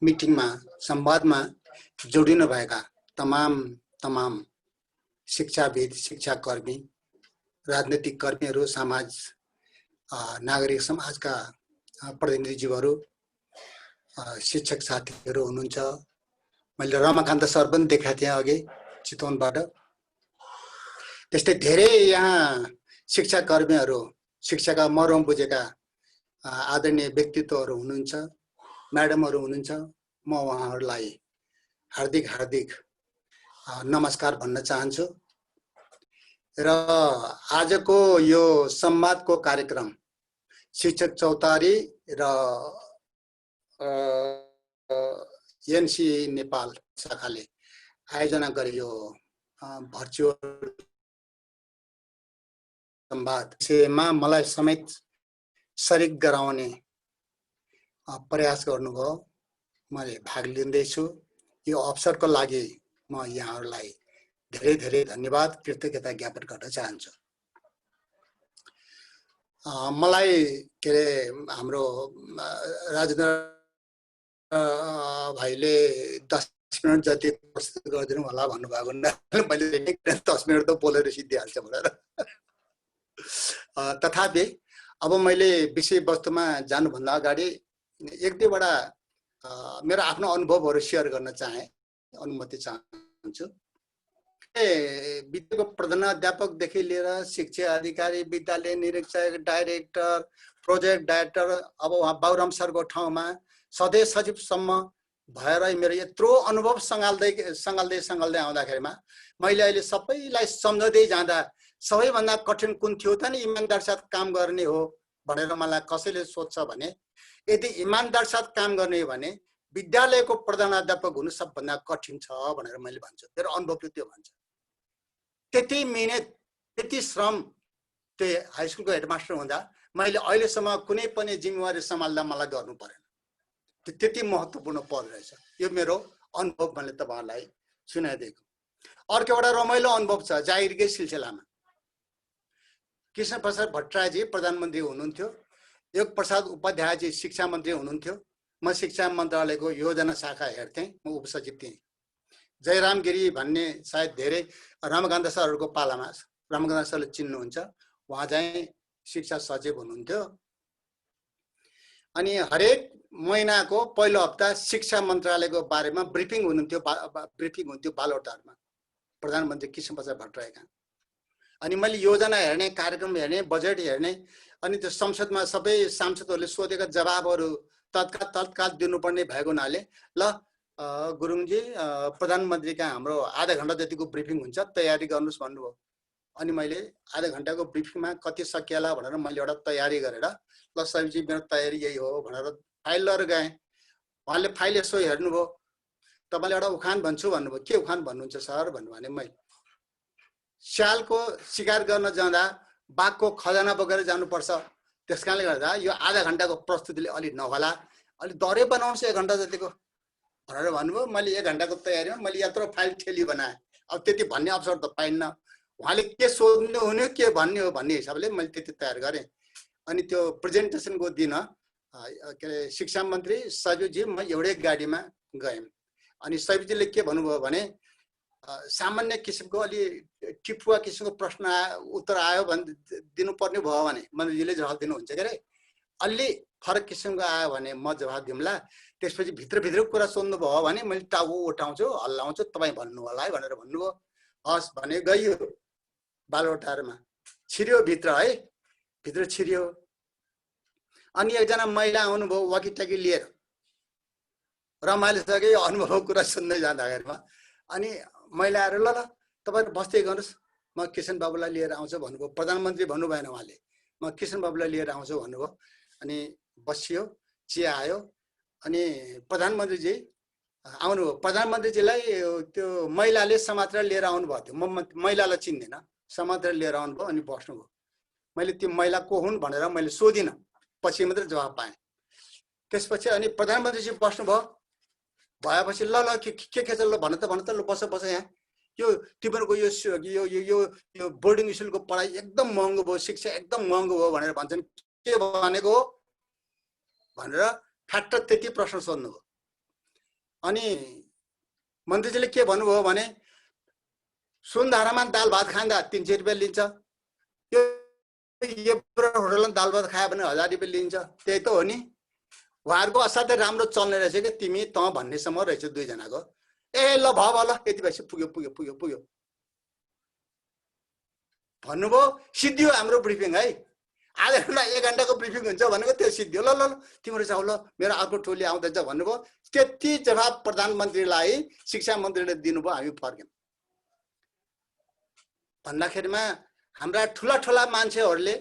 मिटिङमा संवादमा जोडिनु भएका तमाम शिक्षाविद, शिक्षाकर्मी, राजनीतिक कर्मीहरू, नागरिक समाजका प्रतिनिधिज्यूहरू, शिक्षक साथीहरू हुनुहुन्छ। मैले रमाकान्त सर पनि देखाएको थिएँ अघि चितवनबाट। त्यस्तै धेरै यहाँ शिक्षाकर्मीहरू, शिक्षाका मर्म बुझेका आदरणीय व्यक्तित्वहरू हुनुहुन्छ, म्याडमहरू हुनुहुन्छ। म उहाँहरूलाई हार्दिक नमस्कार भन्न चाहन्छु। र आजको यो संवादको कार्यक्रम शिक्षक चौतारी र एनसी नेपाल शाखाले आयोजना गरे यो भर्चुअल संवादमा मलाई समेत सरिक गराउने प्रयास गर्नुभयो। मैले भाग लिँदैछु। यो अवसरको लागि म यहाँहरूलाई धेरै धन्यवाद, कृतज्ञता ज्ञापन गर्न चाहन्छु। मलाई के अरे हाम्रो राजेन्द्र भाइले 10 मिनट जति प्रस्तुत गरिदिनु होला भन्नुभएको हुनाले मैले 10 मिनट त बोलेर सिद्धिहाल्छ भनेर। तथापि अब मैले विषय वस्तुमा जानुभन्दा अगाडि 1-2वटा मेरो आफ्नो अनुभवहरू सेयर गर्न अनुमति चाहन्छु। विद्यालयको प्रधानाध्यापकदेखि लिएर शिक्षा अधिकारी, विद्यालय निरीक्षक, डाइरेक्टर, प्रोजेक्ट डाइरेक्टर, अब उहाँ बाबुराम सरको ठाउँमा सधैँ सचिवसम्म भएर मेरो यत्रो अनुभव सँगाल्दै आउँदाखेरिमा मैले अहिले सबैलाई सम्झँदै जाँदा सबैभन्दा कठिन कुन थियो त नि इमानदार साथ काम गर्ने हो भनेर मलाई कसैले सोध्छ भने, यदि इमानदार साथ काम गर्ने हो भने विद्यालयको प्रधानाध्यापक हुनु सबभन्दा कठिन छ भनेर मैले भन्छु। मेरो अनुभवले त्यो भन्छ। त्यति मिहिनेत, त्यति श्रम त्यो हाई स्कुलको हेडमास्टर हुँदा मैले अहिलेसम्म कुनै पनि जिम्मेवारी सम्हाल्दा मलाई गर्नु परेन। त्यो त्यति महत्त्वपूर्ण पद रहेछ। यो मेरो अनुभव मैले तपाईहरुलाई सुनाइदिएको। अर्को एउटा रमाइलो अनुभव छ जागिरकै सिलसिलामा। कृष्ण प्रसाद भट्टराईजी प्रधानमन्त्री हुनुहुन्थ्यो, योग प्रसाद उपाध्यायजी शिक्षा मन्त्री हुनुहुन्थ्यो। म शिक्षा मन्त्रालयको योजना शाखा हेर्थेँ, म उपसचिव थिएँ। जयराम गिरी भन्ने सायद धेरै रामकान्त सरहरूको पालामा, रामकान्त सरले चिन्नुहुन्छ, उहाँ चाहिँ शिक्षा सचिव हुनुहुन्थ्यो। अनि हरेक महिनाको पहिलो हप्ता शिक्षा मन्त्रालयको बारेमा ब्रिफिङ हुन्थ्यो बालोटारमा प्रधानमन्त्री कृष्ण प्रसाद भट्टराईका। अनि मैले योजना हेर्ने, कार्यक्रम हेर्ने, बजेट हेर्ने, अनि त्यो संसदमा सबै सांसदहरूले सोधेका जवाबहरू तत्काल दिनुपर्ने भएको हुनाले ल गुरुङजी प्रधानमन्त्रीका हाम्रो आधा घण्टा जतिको ब्रिफिङ हुन्छ, तयारी गर्नुहोस् भन्नुभयो। अनि मैले आधा घण्टाको ब्रिफिङमा कति सकिएला भनेर मैले एउटा तयारी गरेर ल सबिजी मेरो तयारी यही हो भनेर फाइल लिएर गएँ। उहाँले फाइल यसो हेर्नुभयो, तपाईँले एउटा उखान भन्छु भन्नुभयो। के उखान भन्नुहुन्छ सर भन्नु भने मैले स्यालको शिकार गर्न जाँदा बाघको खजाना बोकेर जानुपर्छ, त्यस कारणले गर्दा यो आधा घण्टाको प्रस्तुतिले अलि नहोला, अलि दरै बनाउँछ 1 घण्टा जतिको भनेर भन्नुभयो। मैले 1 घण्टाको तयारीमा मैले यत्रो फाइल ठेली बनाएँ। अब त्यति भन्ने अवसर त पाइन्न। उहाँले के सोध्नु हुने के भन्ने हो भन्ने हिसाबले मैले त्यति तयार गरेँ। अनि त्यो प्रेजेन्टेसनको दिन के अरे शिक्षा मन्त्री सजुजी म एउटै गाडीमा गयौँ। अनि सजुजीले के भन्नुभयो भने सामान्य किसिमको अलि टिपुवा किसिमको प्रश्न उत्तर आयो भने दिनुपर्ने भयो भने मन्त्रीजीले जवाफ दिनुहुन्छ के अरे, अलि फरक किसिमको आयो भने म जवाफ दिउँला, त्यसपछि भित्रभित्र कुरा सोध्नु भयो भने मैले टाउको उठाउँछु, हल्लाउँछु, तपाईँ भन्नु होला है भनेर भन्नुभयो। हस् भने गइयो बालोटारमा, छिर्यो भित्र है, भित्र छिर्यो। अनि एकजना महिला आउनुभयो वाकिटाकी लिएर, रमाइलो छ कि अनुभवको कुरा सुन्दै जाँदाखेरिमा। अनि महिला आएर ल तपाईहरु बस्दै गर्नुहोस्, म किशन बाबुलाई लिएर आउँछु भन्नुभयो। प्रधानमन्त्री भन्नु भएन उहाँले, म किशन बाबुलाई लिएर आउँछु भन्नुभयो। अनि बसियो, चिया आयो। अनि प्रधानमन्त्रीजी आउनुभयो। प्रधानमन्त्रीजीलाई त्यो महिलाले समातेर लिएर आउनु भएको थियो। म महिलालाई चिन्दिन, समातेर लिएर आउनुभयो। अनि बस्नुभयो। मैले त्यो महिला को हुन् भनेर मैले सोधिनँ, पछि मात्रै जवाब पाएँ। त्यसपछि अनि प्रधानमन्त्रीजी बस्नुभयो। भएपछि ल ल के छ ल भन त ल बस यहाँ, यो तिमीहरूको यो बोर्डिङ स्कुलको पढाइ एकदम महँगो भयो, शिक्षा एकदम महँगो भयो भनेर भन्छन्, के भनेको हो भनेर ठ्याट्ट त्यति प्रश्न सोध्नुभयो। अनि मन्त्रीजीले के भन्नुभयो भने सुनधारामा दाल भात खाँदा 300 रुपियाँ लिन्छ, यो होटलमा दाल भात खायो भने 1000 रुपियाँ लिन्छ, त्यही त हो नि। उहाँहरूको असाध्यै राम्रो चल्ने रहेछ कि तिमी त भन्नेसम्म रहेछ दुईजनाको। ए ल भयो ल यति भएपछि पुग्यो भन्नुभयो। सिद्धियो हाम्रो ब्रिफिङ है। आधा घण्टा 1 घण्टाको ब्रिफिङ हुन्छ भनेको त्यो सिद्धियो। ल तिम्रो जाऊ ल मेरो अर्को टोली आउँदैछ भन्नुभयो। त्यति जवाब प्रधानमन्त्रीलाई शिक्षा मन्त्रीले दिनुभयो। हामी फर्क्यौँ। भन्दाखेरिमा हाम्रा ठुला मान्छेहरूले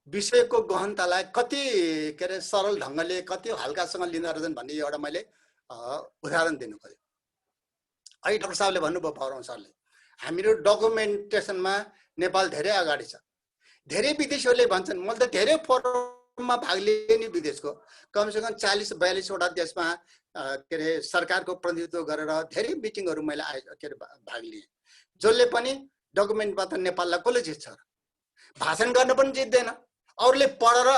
विषयको गहनतालाई कति के अरे सरल ढङ्गले कति हल्कासँग लिँदो रहेछन् भन्ने एउटा मैले उदाहरण दिनु खोजेँ। अहिले डाक्टर साहबले भन्नुभयो, पौरम सरले, हामीहरू डकुमेन्टेसनमा नेपाल धेरै अगाडि छ। धेरै विदेशीहरूले भन्छन्, मैले त धेरै फोरममा भाग लिएँ नि विदेशको, कमसेकम 40-42 वटा देशमा के अरे सरकारको प्रतिनिधित्व गरेर धेरै मिटिङहरू मैले के अरे भाग लिएँ। जसले पनि डकुमेन्टमा त नेपाललाई कसले जित्छ र? भाषण गर्न पनि जित्दैन। अरूले पढेर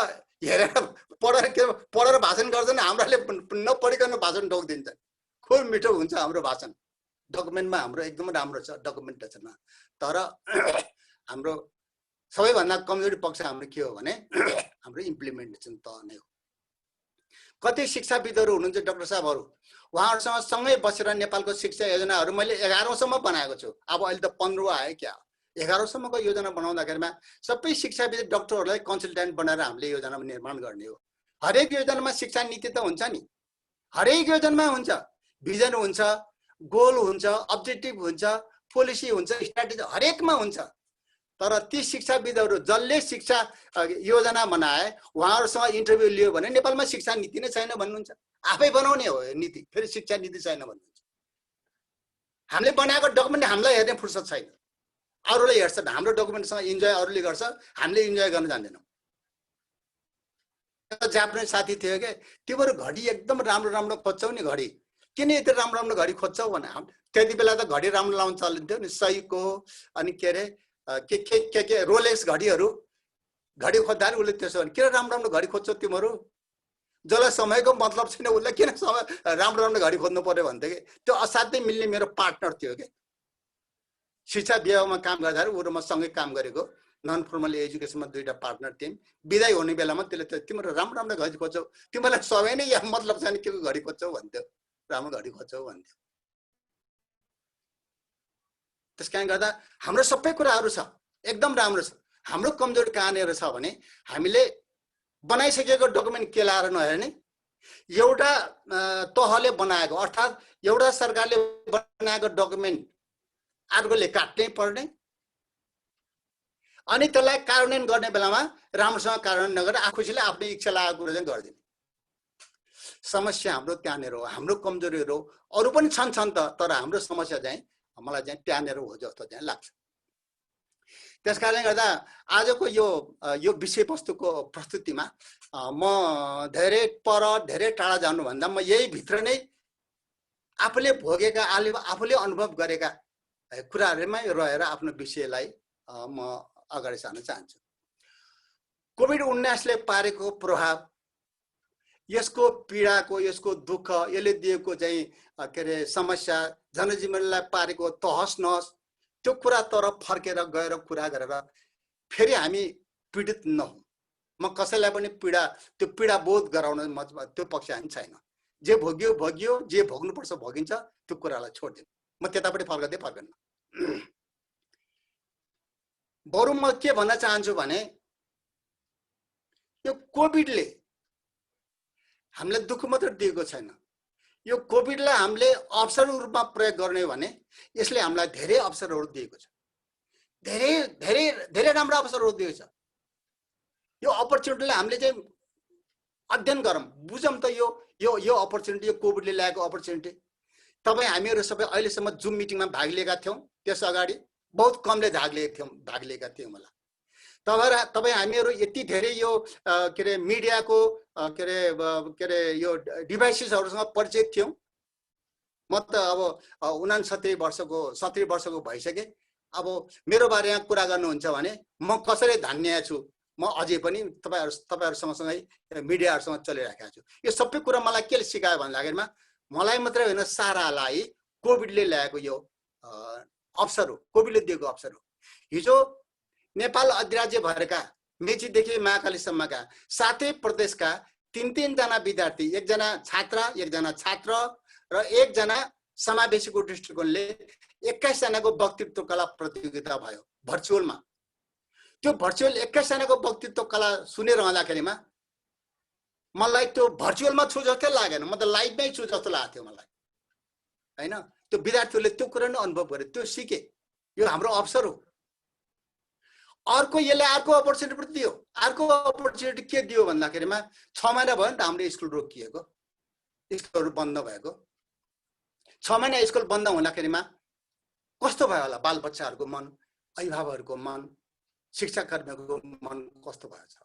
भाषण गर्दैन, हाम्राले नपढिकन भाषण ठोकिदिन्छन्। खुब मिठो हुन्छ हाम्रो भाषण। डकुमेन्टमा हाम्रो एकदमै राम्रो छ डकुमेन्टेसनमा। तर हाम्रो सबैभन्दा कमजोरी पक्ष हाम्रो के हो भने हाम्रो इम्प्लिमेन्टेसन त नै हो। कति शिक्षाविदहरू हुनुहुन्छ डाक्टर साहबहरू, उहाँहरूसँग सँगै बसेर नेपालको शिक्षा योजनाहरू मैले 11औँसम्म बनाएको छु। अब अहिले त 15 आयो क्या। 11औँसम्मको योजना बनाउँदाखेरिमा सबै शिक्षाविद डाक्टरहरूलाई कन्सल्टेन्ट बनाएर हामीले योजना निर्माण गर्ने हो। हरेक योजनामा शिक्षा नीति त हुन्छ नि, हरेक योजनामा हुन्छ, भिजन हुन्छ, गोल हुन्छ, अब्जेक्टिभ हुन्छ, पोलिसी हुन्छ, स्ट्राटेजी हरेकमा हुन्छ। तर ती शिक्षाविदहरू जसले शिक्षा योजना बनाए उहाँहरूसँग इन्टरभ्यू लियो भने नेपालमा शिक्षा नीति नै छैन भन्नुहुन्छ। आफै बनाउने हो नीति, फेरि शिक्षा नीति छैन भन्नुहुन्छ। हामीले बनाएको डकुमेन्ट हामीलाई हेर्ने फुर्सद छैन, अरूले हेर्छन्। हाम्रो डकुमेन्टसँग इन्जोय अरूले गर्छ, हामीले इन्जोय गर्न जान्दैनौँ। जापानिज साथी थियो के, तिमीहरू घडी एकदम राम्रो राम्रो खोज्छौ नि, घडी किन यति राम्रो राम्रो घडी खोज्छौ भने त्यति बेला त घडी राम्रो लाउन चलिन्थ्यो नि, सहीको अनि के अरे के रोलेक्स घडीहरू घडी खोज्दाखेरि उसले त्यसो भने किन राम्रो राम्रो घडी खोज्छौ तिमीहरू, जसलाई समयको मतलब छैन उसलाई किन राम्रो राम्रो घडी खोज्नु पर्यो भन्थ्यो कि। त्यो असाध्यै मिल्ने मेरो पार्टनर थियो कि, शिक्षा विभागमा काम गर्दाखेरि ऊ र म सँगै काम गरेको, नन फर्मल एजुकेसनमा दुईटा पार्टनर थियौँ। बिदाई हुने बेलामा त्यसले तिम्रो राम्रो राम्रो घडी खोज्छौ, तिमीलाई समय नै या मतलब छैन के को घडी खोज्छौ भन्थ्यो, राम्रो घडी खोज्छौ भन्थ्यो। त्यस कारण गर्दा हाम्रो सबै कुराहरू छ, एकदम राम्रो छ। हाम्रो कमजोरी कहाँनिर छ भने हामीले बनाइसकेको डकुमेन्ट के लाएर नहेर्ने, एउटा तहले बनाएको अर्थात् एउटा सरकारले बनाएको डकुमेन्ट अर्कोले काट्नै पर्ने, अनि त्यसलाई कार्यान्वयन गर्ने बेलामा राम्रोसँग कार्यान्वयन नगरेर आफूले आफ्नै इच्छा लागेको कुरो चाहिँ गरिदिने। समस्या हाम्रो त्यहाँनिर हो, हाम्रो कमजोरीहरू हो। अरू पनि छन् त, तर हाम्रो समस्या चाहिँ मलाई चाहिँ त्यहाँनिर हो जस्तो चाहिँ लाग्छ। त्यस कारणले गर्दा आजको यो विषयवस्तुको प्रस्तुतिमा म धेरै पर धेरै टाढा जानुभन्दा म यही भित्र नै आफूले भोगेका आफूले अनुभव गरेका कुराहरूमै रहेर आफ्नो विषयलाई म अगाडि सार्न चाहन्छु। कोभिड-19ले पारेको प्रभाव, यसको पीडाको, यसको दुःख, यसले दिएको चाहिँ के अरे समस्या, जनजीवनलाई पारेको तहस नहस, त्यो कुरा तर फर्केर गएर कुरा गरेर फेरि हामी पीडित नहौँ। म कसैलाई पनि त्यो पीडा बोध गराउन त्यो पक्ष हामी छैन। जे भोग्यो भोग्यो, जे भोग्नुपर्छ भोगिन्छ, त्यो कुरालाई छोडिदिनु। म त्यतापट्टि फर्कन्न। बरु म के भन्न चाहन्छु भने यो कोभिडले हामीलाई दुःख मात्र दिएको छैन, यो कोभिडलाई हामीले अवसरको रूपमा प्रयोग गर्ने भने यसले हामीलाई धेरै अवसरहरू दिएको छ, धेरै धेरै धेरै राम्रो अवसरहरू दिएको छ। यो अपर्च्युनिटीलाई हामीले चाहिँ अध्ययन गरौँ, बुझौँ त यो अपर्च्युनिटी, यो कोभिडले ल्याएको अपर्च्युनिटी। तपाईँ हामीहरू सबै अहिलेसम्म जुम मिटिङमा भाग लिएका थियौँ, त्यस अगाडि बहुत कमले भाग लिएका थियौँ होला। तपाईँ हामीहरू यति धेरै यो के अरे मिडियाको के अरे यो डिभाइसेसहरूसँग परिचित थियौँ। म त अब 70 वर्षको भइसकेँ। अब मेरो बारेमा कुरा गर्नुहुन्छ भने म कसरी धान्य छु, म अझै पनि तपाईँहरू सँगसँगै मिडियाहरूसँग चलिरहेको छु। यो सबै कुरा मलाई के सिकायो भन्दाखेरिमा मलाई मात्रै होइन, सारालाई कोभिडले ल्याएको यो अवसर हो, कोभिडले दिएको अवसर हो। हिजो नेपाल अधिराज्य भएका मेचीदेखि महाकालीसम्मका 7 प्रदेशका 3 जना विद्यार्थी, 1 जना छात्रा, 1 जना छात्र र 1 जना समावेशीको दृष्टिकोणले 21 जनाको वक्तृत्व कला प्रतियोगिता भयो भर्चुअलमा। त्यो भर्चुअल 21 जनाको वक्तृत्व कला सुनिरहँदाखेरिमा मलाई त्यो भर्चुअलमा छु जस्तै लागेन, म त लाइभमै छु जस्तो लागेको थियो मलाई, हैन। त्यो विद्यार्थीहरूले त्यो कुरा नै अनुभव गरे, त्यो सिके। यो हाम्रो अवसर हो। अर्को यसले अर्को अपर्च्युनिटी पनि दियो। अर्को अपर्च्युनिटी के दियो भन्दाखेरिमा 6 महिना भयो नि त हाम्रो स्कुल रोकिएको, स्कुलहरू बन्द भएको। 6 महिना स्कुल बन्द हुँदाखेरिमा कस्तो भयो होला बालबच्चाहरूको मन, अभिभावकहरूको मन, शिक्षाकर्मीहरूको मन कस्तो भएको छ।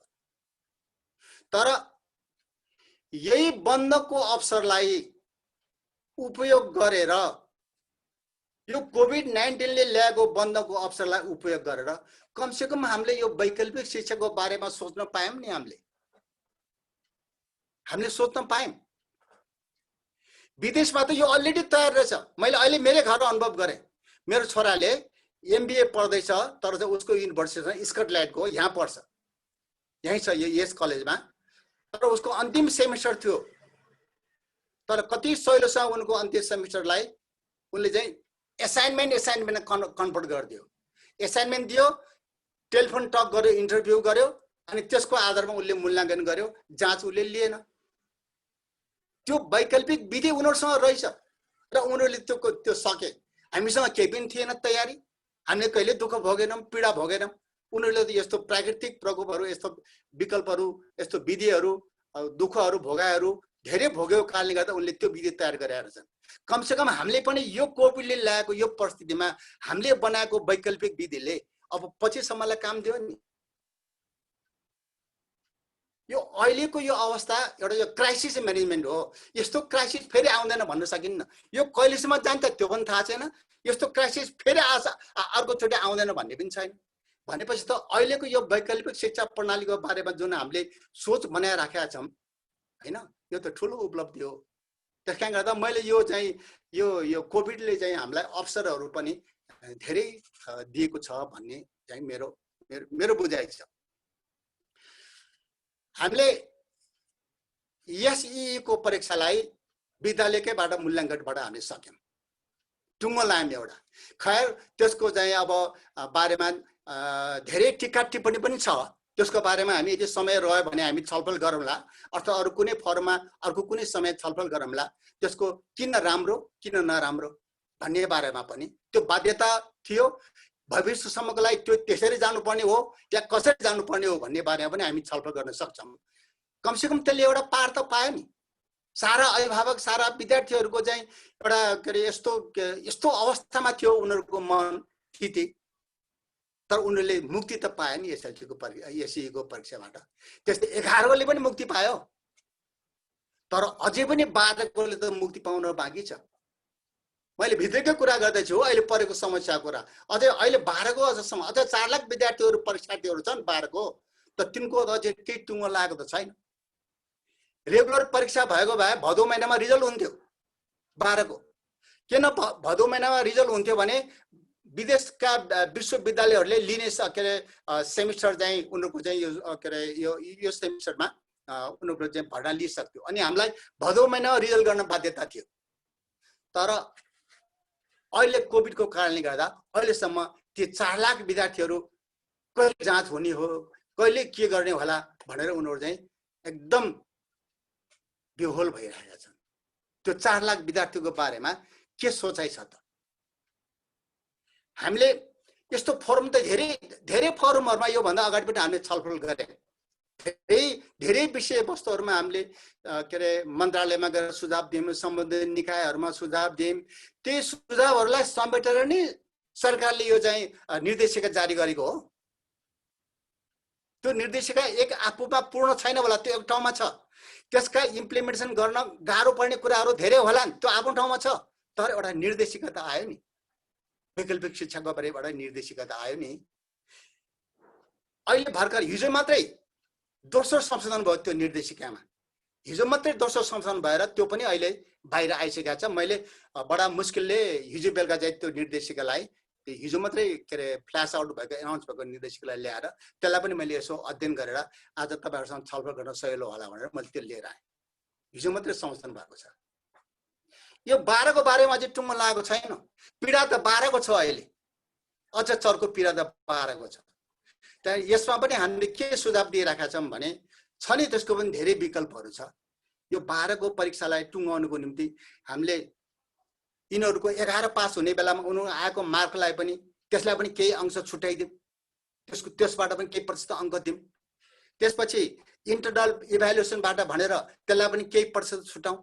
तर यही बन्दको अवसरलाई उपयोग गरेर, यो कोभिड-19ले ल्याएको बन्दको अवसरलाई उपयोग गरेर कमसेकम हामीले यो वैकल्पिक शिक्षाको बारेमा सोच्न पायौँ नि। हामीले सोच्न पायौँ। विदेशमा त यो अलरेडी तयार रहेछ। मैले अहिले मेरै घरमा अनुभव गरेँ। मेरो छोराले MBA पढ्दैछ, तर चाहिँ उसको युनिभर्सिटी स्कटल्यान्डको यहाँ पढ्छ, यहीँ छ यस कलेजमा। तर उसको अन्तिम सेमिस्टर थियो, तर कति सहिलोसँग उनको अन्तिम सेमिस्टरलाई उनले चाहिँ एसाइनमेन्ट कन्भर्ट गरिदियो। एसाइनमेन्ट दियो, टेलिफोन टक गर्यो, इन्टरभ्यू गर्यो, अनि त्यसको आधारमा उसले मूल्याङ्कन गर्यो, जाँच उसले लिएन। त्यो वैकल्पिक विधि उनीहरूसँग रहेछ र उनीहरूले त्यो सके। हामीसँग केही पनि थिएन तयारी, हामीले कहिले दुःख भोगेनौँ, पीडा भोगेनौँ। उनीहरूले त यस्तो प्राकृतिक प्रकोपहरू, यस्तो विकल्पहरू, यस्तो विधिहरू, दुःखहरू भोगाहरू धेरै भोगेको कारणले गर्दा उनले त्यो विधि तयार गरेर छन्। कमसेकम हामीले पनि यो कोभिडले ल्याएको यो परिस्थितिमा हामीले बनाएको वैकल्पिक विधिले अब पछिसम्मलाई काम दियो नि। यो अहिलेको यो अवस्था एउटा यो क्राइसिस म्यानेजमेन्ट हो। यस्तो क्राइसिस फेरि आउँदैन भन्न सकिन्न। यो कहिलेसम्म जान्छ त्यो पनि थाहा छैन। यस्तो क्राइसिस फेरि अर्कोचोटि आउँदैन भन्ने पनि छैन। भनेपछि त अहिलेको यो वैकल्पिक शिक्षा प्रणालीको बारेमा जुन हामीले सोच बनाइराखेका छौँ हैन, यो त ठुलो उपलब्धि हो। त्यसकारण गर्दा मैले यो चाहिँ यो कोभिडले चाहिँ हामीलाई अवसरहरू पनि धेरै दिएको छ भन्ने चाहिँ मेरो बुझाइ छ। हामीले एसई को परीक्षालाई विद्यालयकैबाट मूल्याङ्कनबाट हामीले सक्यौँ, टुङ्गो लायौँ एउटा। खैर त्यसको चाहिँ अब बारेमा धेरै टिक्का टिप्पणी पनि छ। त्यसको बारेमा हामी यदि समय रह्यो भने हामी छलफल गरौँला, अथवा अरू कुनै फोरममा अर्को कुनै समय छलफल गरौँला त्यसको किन राम्रो किन नराम्रो भन्ने बारेमा पनि। त्यो बाध्यता थियो, भविष्यसम्मको लागि त्यो त्यसरी जानुपर्ने हो या कसरी जानुपर्ने हो भन्ने बारेमा पनि हामी छलफल गर्न सक्छौँ। कमसेकम त्यसले एउटा पार त पायो नि। सारा अभिभावक, सारा विद्यार्थीहरूको चाहिँ एउटा के अरे यस्तो अवस्थामा थियो उनीहरूको मन स्थिति, तर उनीहरूले मुक्ति त पायो नि एसएलसीको परीक्षाबाट। त्यस्तै 11 पनि मुक्ति पायो, तर अझै पनि 12 त मुक्ति पाउन बाँकी छ। मैले भित्रकै कुरा गर्दैछु हो, अहिले परेको समस्याको कुरा। अझै अहिले 12 अझसम्म अझै 4 लाख विद्यार्थीहरू परीक्षार्थीहरू छन् 12 त तिनको अझै केही टुङ्गो लागेको त छैन। रेगुलर परीक्षा भएको भए भदौ महिनामा रिजल्ट हुन्थ्यो 12 किन भदौ महिनामा रिजल्ट हुन्थ्यो भने विदेशका विश्वविद्यालयहरूले लिने के अरे सेमिस्टर चाहिँ उनीहरूको चाहिँ यो के अरे यो सेमिस्टरमा उनीहरूको चाहिँ भर्ना लिइसक्थ्यो। अनि हामीलाई भदौ महिनामा रिजल्ट गर्न बाध्यता थियो। तर अहिले कोभिडको कारणले गर्दा अहिलेसम्म ती 4 लाख विद्यार्थीहरू कहिले जाँच हुने हो, कहिले के गर्ने होला भनेर उनीहरू चाहिँ एकदम बेहोल भइरहेका छन्। त्यो 4 लाख विद्यार्थीको बारेमा के सोचाइ छ त? हामीले यस्तो फोरम त धेरै फोरमहरुमा यो भन्दा अगाडि पनि हामीले छलफल गरे। धेरै विषयवस्तुहरुमा हामीले के अरे मन्त्रालयमा गएर सुझाव दियौं, सम्बन्धित निकायहरुमा सुझाव दियौं। त्यही सुझावहरुलाई समेटेर नि सरकारले यो चाहिँ निर्देशिका जारी गरेको हो। त्यो निर्देशिका एक आफूमा पूर्ण छैन होला, त्यो एक ठाउँमा छ। त्यसका इम्प्लिमेन्टेसन गर्न गाह्रो पर्ने कुराहरु धेरै होलान्, त्यो आफ्नो ठाउँमा छ। तर एउटा निर्देशिका त आयो नि, वैकल्पिक शिक्षाको बारेबाट निर्देशिका त आयो नि। अहिले भर्खर हिजो मात्रै दोस्रो संशोधन भयो त्यो निर्देशिकामा। हिजो मात्रै दोस्रो संशोधन भएर त्यो पनि अहिले बाहिर आइसकेको छ। मैले बडा मुस्किलले हिजो बेलुका चाहिँ त्यो निर्देशिकालाई हिजो मात्रै के अरे फ्ल्यास आउट भएको एनाउन्स भएको निर्देशिकालाई ल्याएर त्यसलाई पनि मैले यसो अध्ययन गरेर आज तपाईहरुसँग छलफल गर्न सजिलो होला भनेर मैले त्यो लिएर आएँ। हिजो मात्रै संशोधन भएको छ। यो 12 को बारेमा चाहिँ टुङ्गो लागेको छैन। पीडा त 12 को छ, अहिले अझ चर्को पीडा त 12 को छ। त्यहाँ यसमा पनि हामीले के सुझाव दिइराखेका छौं भने छ नि, त्यसको पनि धेरै विकल्पहरू छ। यो 12 को परीक्षालाई टुङ्गाउनुको निम्ति हामीले यिनीहरूको 11 पास हुने बेलामा उनीहरू आएको मार्कलाई पनि त्यसलाई पनि केही अंश छुट्याइदिउँ, त्यसबाट पनि केही प्रतिशत अंक दिउँ। त्यसपछि इन्टरनल इभ्यालुएसनबाट भनेर त्यसलाई पनि केही प्रतिशत छुटाउँ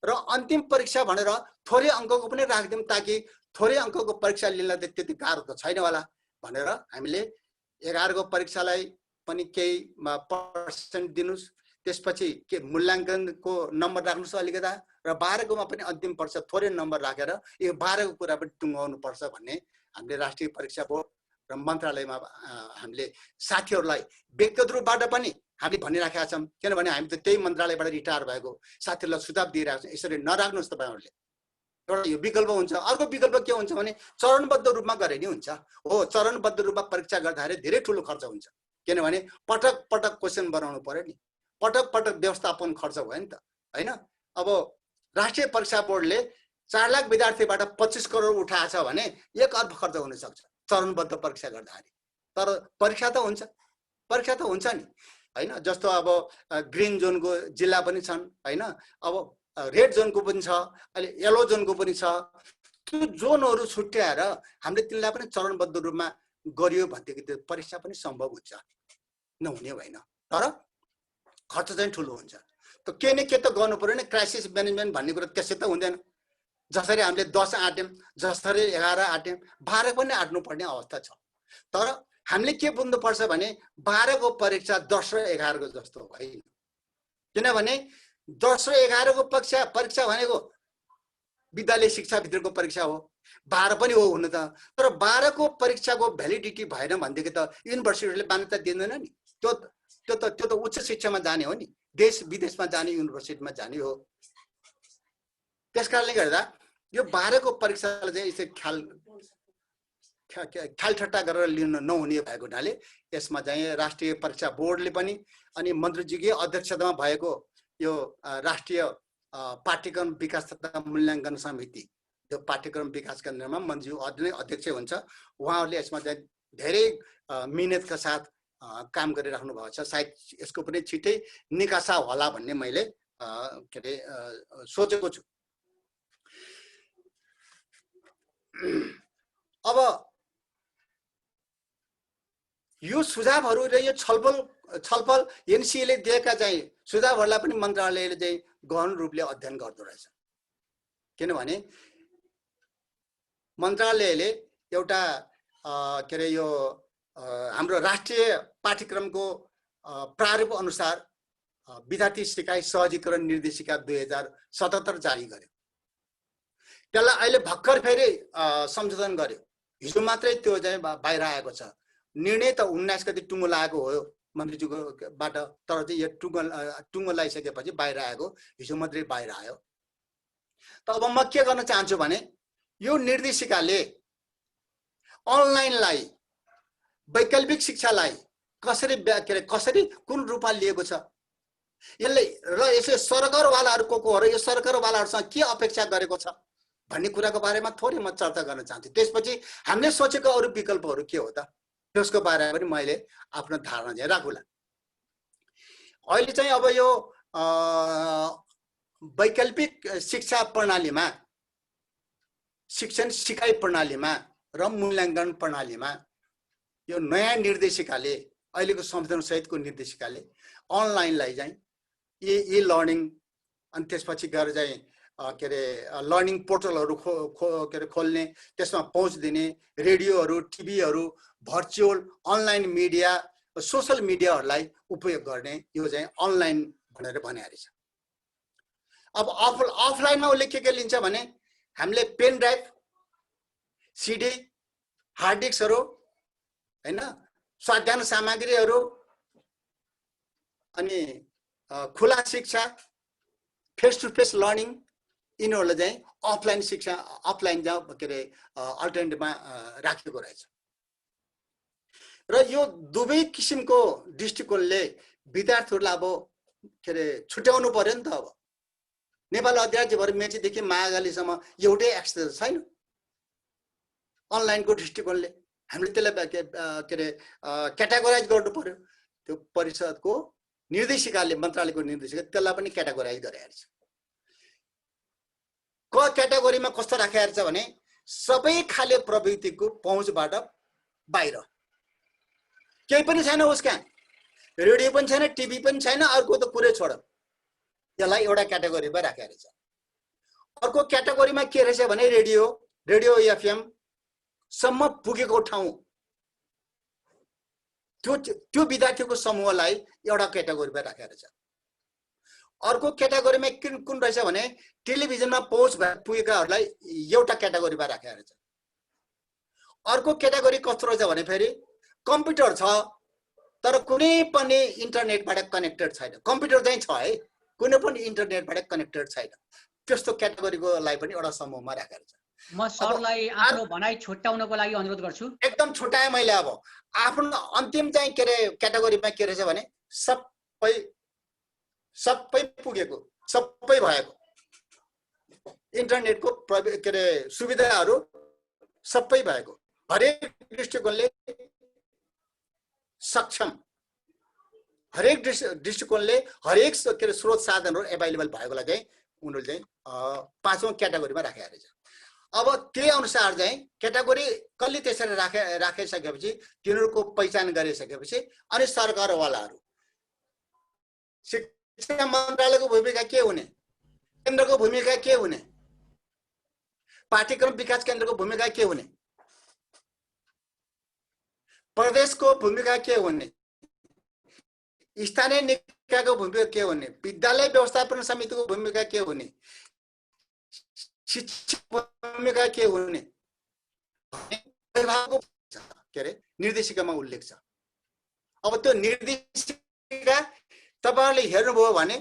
र अन्तिम परीक्षा भनेर थोरै अंकको पनि राखिदिउँ, ताकि थोरै अंकको परीक्षा लिनलाई त्यति गाह्रो त छैन होला भनेर हामीले 11 को परीक्षालाई पनि केही पर्सेन्ट दिनुस्। त्यसपछि के मूल्याङ्कनको नम्बर राख्नुस् अलिकता, र 12 कोमा पनि अन्तिम परीक्षा थोरै नम्बर राखेर यो 12 को कुरा पनि टुङ्गाउनु पर्छ भन्ने हामीले राष्ट्रिय परीक्षा बोर्ड र मन्त्रालयमा हामीले साथीहरूलाई व्यक्तिगत रूपबाट पनि हामी भनिराखेका छौं। किनभने हामी त त्यही मन्त्रालयबाट रिटायर भएको साथीहरूलाई सुझाव दिइरहेका छौं, यसरी नराख्नुस् तपाईहरुले। एउटा यो विकल्प हुन्छ। अर्को विकल्प के हुन्छ भने चरणबद्ध रूपमा गरे नि हुन्छ। हो, चरणबद्ध रूपमा परीक्षा गर्दाखेरि धेरै ठूलो खर्च हुन्छ, किनभने पटक पटक क्वेशन बनाउनु पर्यो नि, पटक पटक व्यवस्थापन खर्च भयो नि त, हैन? अब राष्ट्रिय परीक्षा बोर्डले 4 लाख विद्यार्थीबाट 25 करोड उठाएछ भने 1 अर्ब खर्च हुन सक्छ चरणबद्ध परीक्षा गर्दाखेरि। तर परीक्षा त हुन्छ नि, हैन? जस्तो अब ग्रीन जोनको जिल्ला पनि छन्, हैन? अब रेड जोनको पनि छ, अहिले येलो जोनको पनि छ। त्यो जोनहरु छुट्याएर हामीले तिनलाई पनि चरणबद्ध रूपमा गरियो भनेदेखि त्यो परीक्षा पनि सम्भव हुन्छ, नहुने होइन, तर खर्च चाहिँ ठुलो हुन्छ। त के न के त गर्नु पर्यो नि, क्राइसिस म्यानेजमेन्ट भन्ने कुरा त्यसै त हुँदैन। जसरी हामीले 10 आट्यौँ, जसरी 11 आट्यौँ, 12 पनि आट्नु पर्ने अवस्था छ। तर हामीले के बुझ्नुपर्छ भने 12 को परीक्षा 10 र 11 को जस्तो होइन, किनभने 10 र 11 को परीक्षा भनेको विद्यालय शिक्षाभित्रको परीक्षा हो, 12 पनि हो हुन त। तर 12 को परीक्षाको भ्यालिडिटी भएन भनेदेखि त युनिभर्सिटीले मान्यता दिँदैन नि। त्यो त उच्च शिक्षामा जाने हो नि, देश विदेशमा जाने युनिभर्सिटीमा जाने हो। त्यसकारणले गर्दा यो 12 को परीक्षालाई चाहिँ यसै ख्यालठट्टा गरेर लिन नहुने भएको हुनाले यसमा चाहिँ राष्ट्रिय परीक्षा बोर्डले पनि अनि मन्त्रीजीकै अध्यक्षतामा भएको यो राष्ट्रिय पाठ्यक्रम विकास तथा मूल्याङ्कन समिति, त्यो पाठ्यक्रम विकास केन्द्रमा मन्त्रीज्यू अध्यक्ष हुन्छ, उहाँहरूले यसमा चाहिँ धेरै मिहिनेतका साथ काम गरिराख्नु भएको छ। सायद यसको पनि छिटै निकासा होला भन्ने मैले के अरे सोचेको छु। अब यो सुझावहरू र यो छलफल एनसीएले दिएका चाहिँ सुझावहरूलाई पनि मन्त्रालयले चाहिँ गहन रूपले अध्ययन गर्दो रहेछ। किनभने मन्त्रालयले एउटा के अरे यो हाम्रो राष्ट्रिय पाठ्यक्रमको प्रारूप अनुसार विद्यार्थी सिकाइ सहजीकरण निर्देशिका 2077 जारी गर्यो। त्यसलाई अहिले भर्खर फेरि संशोधन गर्यो। हिजो मात्रै त्यो चाहिँ बाहिर आएको छ। निर्णय त 19 गते टुङ्गो लागेको हो मन्त्रीज्यूबाट, तर चाहिँ यो टुङ्गो लगाइसकेपछि बाहिर आएको, हिजो मात्रै बाहिर आयो। त अब म के गर्न चाहन्छु भने यो निर्देशिकाले अनलाइनलाई वैकल्पिक शिक्षालाई कसरी कुन रूपमा लिएको छ, यसले र यसले सरकारवालाहरू को हो र यो सरकारवालाहरूसँग के अपेक्षा गरेको छ भन्ने कुराको बारेमा थोरै म चर्चा गर्न चाहन्छु। त्यसपछि हामीले सोचेको अरू विकल्पहरू के हो त, त्यसको बारेमा पनि मैले आफ्नो धारणा चाहिँ राखुला। अहिले चाहिँ अब यो वैकल्पिक शिक्षा प्रणालीमा, शिक्षण सिकाइ प्रणालीमा र मूल्याङ्कन प्रणालीमा यो नयाँ निर्देशिकाले, अहिलेको संशोधन सहितको निर्देशिकाले अनलाइनलाई चाहिँ ई लर्निङ अनि त्यसपछि गएर चाहिँ के अरे लर्निङ पोर्टलहरू के अरे खोल्ने, त्यसमा पहुँच दिने, रेडियोहरू, टिभीहरू, भर्चुअल अनलाइन मिडिया, सोसल मिडियाहरूलाई उपयोग गर्ने, यो चाहिँ अनलाइन भनेर भनेको रहेछ। अब अफलाइनमा उसले के लिन्छ भने हामीले पेन ड्राइभ, सिडी, हार्ड डिस्कहरू हैन, स्वाध्यायन सामग्रीहरू, अनि खुला शिक्षा, फेस टु फेस लर्निङ, यिनीहरूलाई चाहिँ अफलाइन शिक्षा, अफलाइन के अरे अल्टरनेटिभमा राखेको रहेछ। र यो दुवै किसिमको दृष्टिकोणले विद्यार्थीहरूलाई अब के अरे छुट्याउनु पर्यो नि त। अब नेपाल अध्यादेशभर मेचीदेखि महागालीसम्म एउटै एक्सेस छैन। अनलाइनको दृष्टिकोणले हामीले त्यसलाई के अरे क्याटेगोराइज गर्नु पर्यो। त्यो परिषदको निर्देशिकाले, मन्त्रालयको निर्देशिका त्यसलाई पनि क्याटेगोराइज गरेको छ। क क्याटेगोरीमा कस्तो राखेको छ भने सबै खाले प्रवृत्तिको पहुँचबाट बाहिर, केही पनि छैन उसका, रेडियो पनि छैन, टिभी पनि छैन, अर्को त कुरै छोड, त्यसलाई एउटा क्याटेगोरीमा राखेको छ। अर्को क्याटेगोरीमा के रहेछ भने रेडियो एफएम सम्म पुगेको ठाउँ, त्यो विद्यार्थीको समूहलाई एउटा क्याटेगोरीमा राखेको छ। अर्को क्याटेगोरीमा कुन रहेछ भने टेलिभिजनमा पहुँच पुगेकाहरूलाई एउटा क्याटेगोरीमा राखेको छ। अर्को क्याटेगोरी कस्तो रहेछ भने फेरि कम्प्युटर छ तर कुनै पनि इन्टरनेटबाट कनेक्टेड छैन। कम्प्युटर चाहिँ छ है, कुनै पनि इन्टरनेटबाट कनेक्टेड छैन, त्यस्तो क्याटेगोरीकोलाई पनि एउटा समूहमा राखेको छ। म सरलाई आफ्नो भनाइ छुट्याउनको लागि अनुरोध गर्छु। एकदम छुट्याए मैले। अब आफ्नो अन्तिम चाहिँ के अरे क्याटेगोरीमा के रहेछ भने सबै पुगेको, सबै भएको, इन्टरनेटको के अरे सुविधाहरू सबै भएको, हरेक दृष्टिकोणले सक्षम, हरेक दृष्टिकोणले हरेक के अरे स्रोत साधनहरू एभाइलेबल भएकोलाई चाहिँ उनीहरूले चाहिँ 5औं क्याटेगोरीमा राखेको रहेछ। अब त्यही अनुसार चाहिँ क्याटेगोरी कसले त्यसरी राखिसकेपछि तिनीहरूको पहिचान गरिसकेपछि अनि सरकारवालाहरू शिक्षा मन्त्रालयको भूमिका के हुने, केन्द्रको भूमिका के हुने, पाठ्यक्रम विकास केन्द्रको भूमिका के हुने, प्रदेशको भूमिका के हुने, स्थानीय निकायको भूमिका के हुने, विद्यालय व्यवस्थापन समितिको भूमिका के हुने, शिक्षक भूमिका के हुने, विभागको के अरे निर्देशिकामा उल्लेख छ। अब त्यो निर्देशिका तपाईहरुले हेर्नुभयो भने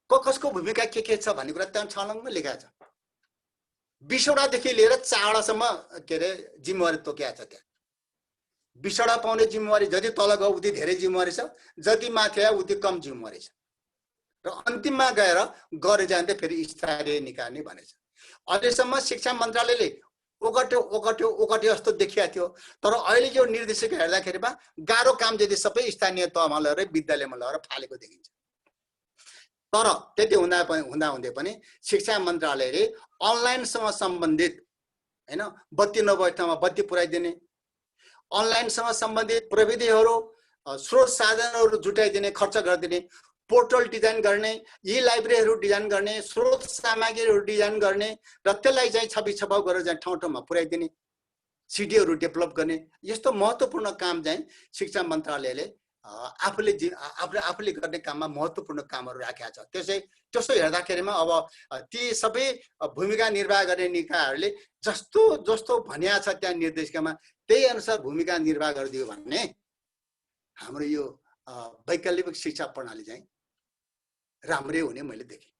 कसको भूमिका के छ भन्ने कुरा त्यहाँ छलङ्ग लेखेको छ। 20 वटादेखि लिएर 4 वटासम्म के अरे जिम्मेवारी तोकिएको छ। त्यहाँ 20 वटा पाउने जिम्मेवारी जति तल गयो उति धेरै जिम्मेवारी छ, जति माथि आयो उति कम जिम्मेवारी छ र अन्तिममा गएर गरे जाँदै फेरि स्तरीय निकाय नै भनेछ। अहिलेसम्म शिक्षा मन्त्रालयले ओगट्यो जस्तो देखिएको थियो, तर अहिले यो निर्देशिका हेर्दाखेरिमा गाह्रो काम जति सबै स्थानीय तहमा लगेर विद्यालयमा लगेर फालेको देखिन्छ। तर त्यति हुँदै पनि शिक्षा मन्त्रालयले अनलाइनसँग सम्बन्धित हैन बत्ती नभएको ठाउँमा बत्ती पुर्याइदिने, अनलाइनसँग सम्बन्धित प्रविधिहरू स्रोत साधनहरू जुटाइदिने, खर्च गरिदिने, पोर्टल डिजाइन गर्ने, यी लाइब्रेरीहरू डिजाइन गर्ने, स्रोत सामग्रीहरू डिजाइन गर्ने र त्यसलाई चाहिँ छपाउ गरेर चाहिँ ठाउँ ठाउँमा पुर्याइदिने, सिडीहरू डेभलप गर्ने, यस्तो महत्त्वपूर्ण काम चाहिँ शिक्षा मन्त्रालयले आफूले गर्ने काममा महत्त्वपूर्ण कामहरू राखेको छ। त्यसो हेर्दाखेरिमा अब ती सबै भूमिका निर्वाह गर्ने निकायहरूले जस्तो भनिया छ त्यहाँ निर्देशिकामा त्यही अनुसार भूमिका निर्वाह गरिदियो भने हाम्रो यो वैकल्पिक शिक्षा प्रणाली चाहिँ राम्रै हुने मैले देखेँ।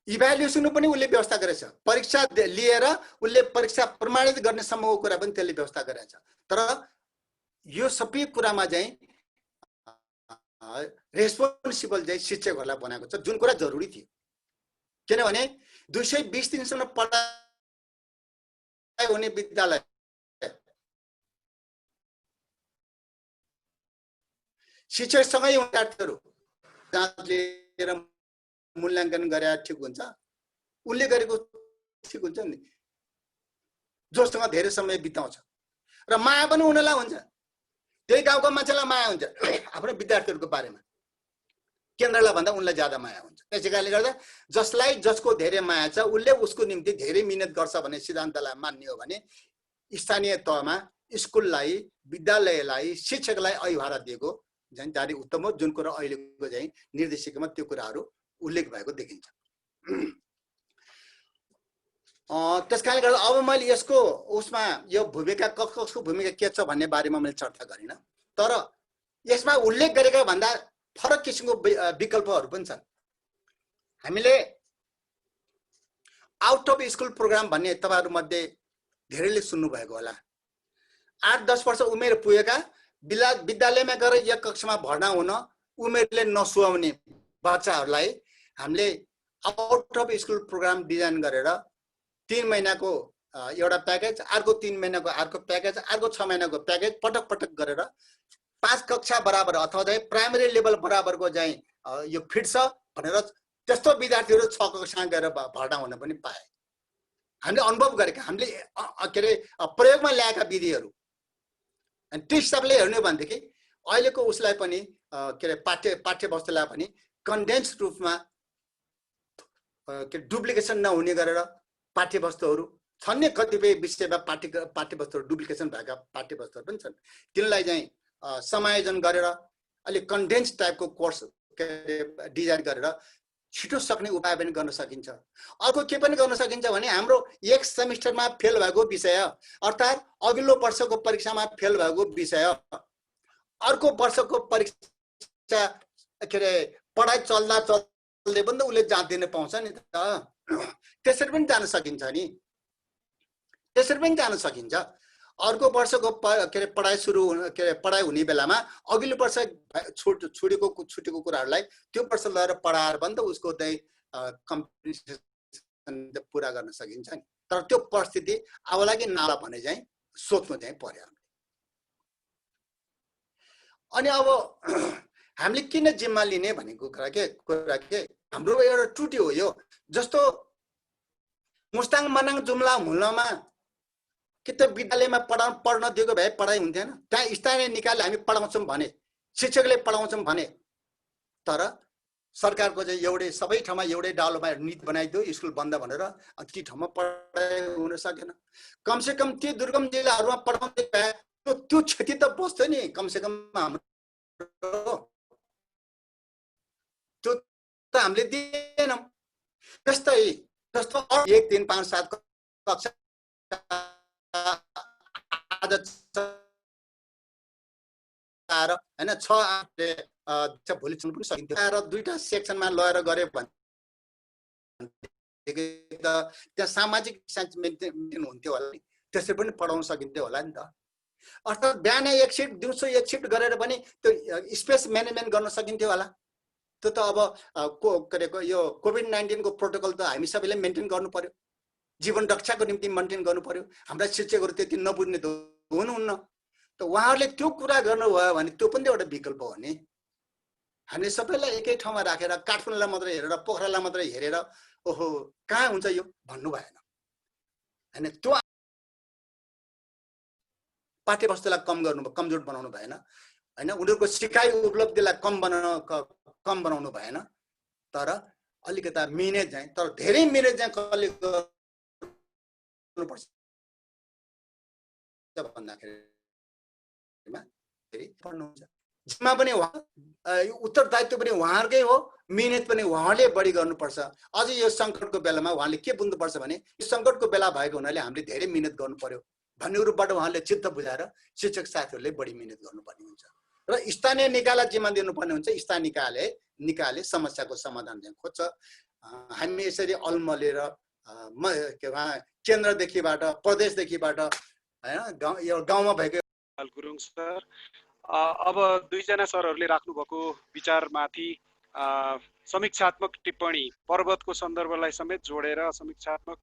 इभ्यालुएसन पनि उसले व्यवस्था गरेछ, परीक्षा लिएर उसले परीक्षा प्रमाणित गर्ने सम्मको कुरा पनि त्यसले व्यवस्था गरेछ। तर यो सबै कुरामा चाहिँ रेस्पोन्सिबल चाहिँ शिक्षकहरूलाई बनाएको छ, जुन कुरा जरुरी थियो। किनभने 220 दिनसम्म पढाइ हुने विद्यालय शिक्षकसँगै विद्यार्थीहरू जाँच लिएर मूल्याङ्कन गरे ठिक हुन्छ, उसले गरेको ठिक हुन्छ नि, जोसँग धेरै समय बिताउँछ र माया पनि उनीलाई हुन्छ। त्यही गाउँको मान्छेलाई माया हुन्छ आफ्नो विद्यार्थीहरूको बारेमा, केन्द्रलाई भन्दा उनलाई ज्यादा माया हुन्छ। त्यसै कारणले गर्दा जसको धेरै माया छ उसले उसको निम्ति धेरै मिहिनेत गर्छ भन्ने सिद्धान्तलाई मान्ने हो भने स्थानीय तहमा स्कुललाई, विद्यालयलाई, शिक्षकलाई अभिभार दिएको चाहिँ जारी उत्तम हो, जुन कुरा अहिलेको चाहिँ निर्देशिकामा त्यो कुराहरू उल्लेख भएको देखिन्छ। त्यसकारणले गर्दा अब मैले यसको उसमा यो भूमिका कसको भूमिका के छ भन्ने बारेमा मैले चर्चा गरिनँ, तर यसमा उल्लेख गरेका भन्दा फरक किसिमको विकल्पहरू पनि छन्। हामीले आउट अफ स्कुल प्रोग्राम भन्ने तपाईहरु मध्ये धेरैले सुन्नु भएको होला। 8-10 वर्ष उमेर पुगेका विद्यालयमा गएर एक कक्षामा भर्ना हुन उमेरले नसुहाउने बच्चाहरूलाई हामीले out of school program design गरेर 3 महिनाको एउटा प्याकेज, अर्को 3 महिनाको अर्को प्याकेज, अर्को 6 महिनाको प्याकेज पटक पटक गरेर 5 कक्षा बराबर अथवा चाहिँ प्राइमेरी लेभल बराबरको चाहिँ यो फिट छ भनेर त्यस्तो विद्यार्थीहरू 6 कक्षामा गएर भर्ना हुन पनि पाए। हामीले अनुभव गरेका, हामीले के अरे प्रयोगमा ल्याएका विधिहरू। अनि त्यो हिसाबले हेर्नु भनेदेखि अहिलेको उसलाई पनि के अरे पाठ्यवस्तुलाई पनि कन्डेन्स रूपमा के डुप्लिकेसन नहुने गरेर पाठ्यवस्तुहरू छन् नि, कतिपय विषयमा पाठ्यवस्तुहरू डुप्लिकेसन भएका पाठ्यवस्तुहरू पनि छन्, तिनलाई चाहिँ समायोजन गरेर अलि कन्डेन्स टाइपको कोर्स डिजाइन गरेर छिटो सक्ने उपाय पनि गर्न सकिन्छ। अर्को के पनि गर्न सकिन्छ भने हाम्रो एक सेमिस्टरमा फेल भएको विषय अर्थात् अघिल्लो वर्षको परीक्षामा फेल भएको विषय अर्को वर्षको परीक्षा के अरे पढाइ चल्दै पनि उसले जाँदिन पाउँछ नि त। त्यसरी पनि जान सकिन्छ नि, त्यसरी पनि जान सकिन्छ। अर्को वर्षको के अरे पढाइ हुने बेलामा अघिल्लो वर्ष छुटेको कुराहरूलाई त्यो वर्ष लगेर पढाएर पनि त उसको चाहिँ कम्पिटिसन पुरा गर्न सकिन्छ नि। तर त्यो परिस्थिति आउला कि नआउला भने चाहिँ सोच्नु चाहिँ पर्यो। अनि अब हामीले किन जिम्मा लिने भनेको कुरा के हाम्रो एउटा त्रुटि हो यो। जस्तो मुस्ताङ मनाङ जुम्ला हुल्लामा कि त विद्यालयमा पढ्न दिएको भए पढाइ हुन्थेन। त्यहाँ स्थानीय निकायले हामी पढाउँछौँ भने, शिक्षकले पढाउँछौँ भने, तर सरकारको चाहिँ एउटै सबै ठाउँमा एउटै डालोमा नीति बनाइदियो स्कुल बन्द भनेर ती ठाउँमा पढाइ हुन सकेन। कमसेकम ती दुर्गम जिल्लाहरूमा पढाउँदै भए त्यो क्षति त बस्थ्यो नि कमसेकम हाम्रो, त्यो त हामीले दिएनौँ। जस्तै जस्तो 1 3 5 7 कक्षा हैन 6 8 भोलि चुन्नु पनि सकिन्थ्यो र दुईटा सेक्सनमा लगेर गरे भने त्यहाँ सामाजिक मेन्टेन हुन्थ्यो होला नि, त्यसै पनि पढाउन सकिन्थ्यो होला नि त। अर्थात् बिहान 1 सिफ्ट दिउँसो 1 सिफ्ट गरेर पनि त्यो स्पेस म्यानेजमेन्ट गर्न सकिन्थ्यो होला। त्यो त अब यो कोभिड-19 को प्रोटोकल त हामी सबैले मेन्टेन गर्नु पर्यो, जीवन रक्षाको निम्ति मेन्टेन गर्नु पर्यो। हाम्रा शिक्षकहरू त्यति नबुझ्ने त हुनुहुन्न। त उहाँहरूले त्यो कुरा गर्नुभयो भने त्यो पनि एउटा विकल्प हो नि। हामीले सबैलाई एकै ठाउँमा राखेर काठमाडौँलाई मात्रै हेरेर पोखरालाई मात्रै हेरेर ओहो कहाँ हुन्छ यो भन्नु भएन हैन। त्यो पाठ्यवस्तुलाई कमजोर बनाउनु भएन हैन, उनीहरूको सिकाइ उपलब्धिलाई कम बनाउनु भएन, तर अलिकता मिहिनेत चाहिँ, तर धेरै मिहिनेत चाहिँ कसले गर्नुपर्छ भन्दाखेरिमा फेरि पढ्नुहुन्छ। जिम्मा पनि उत्तरदायित्व पनि उहाँहरूकै हो, मिहिनेत पनि उहाँले बढी गर्नुपर्छ। अझ यो सङ्कटको बेलामा उहाँले के बुझ्नुपर्छ भने यो सङ्कटको बेला भएको हुनाले हामीले धेरै मिहिनेत गर्नु पर्यो भन्ने कुरोबाट उहाँले चित्त बुझाएर शिक्षक साथीहरूले बढी मिहिनेत गर्नुपर्ने हुन्छ र स्थानीय निकायलाई जिम्मा दिनुपर्ने हुन्छ। स्थानीय निकायले समस्याको समाधान चाहिँ खोज्छ। हामी यसरी अलमलेर केन्द्रदेखिबाट प्रदेशदेखिबाट हैन गाउँमा भएको गुरुङ सर, अब दुईजना सरहरूले राख्नुभएको विचारमाथि समीक्षात्मक टिप्पणी पर्वतको सन्दर्भलाई समेत जोडेर समीक्षात्मक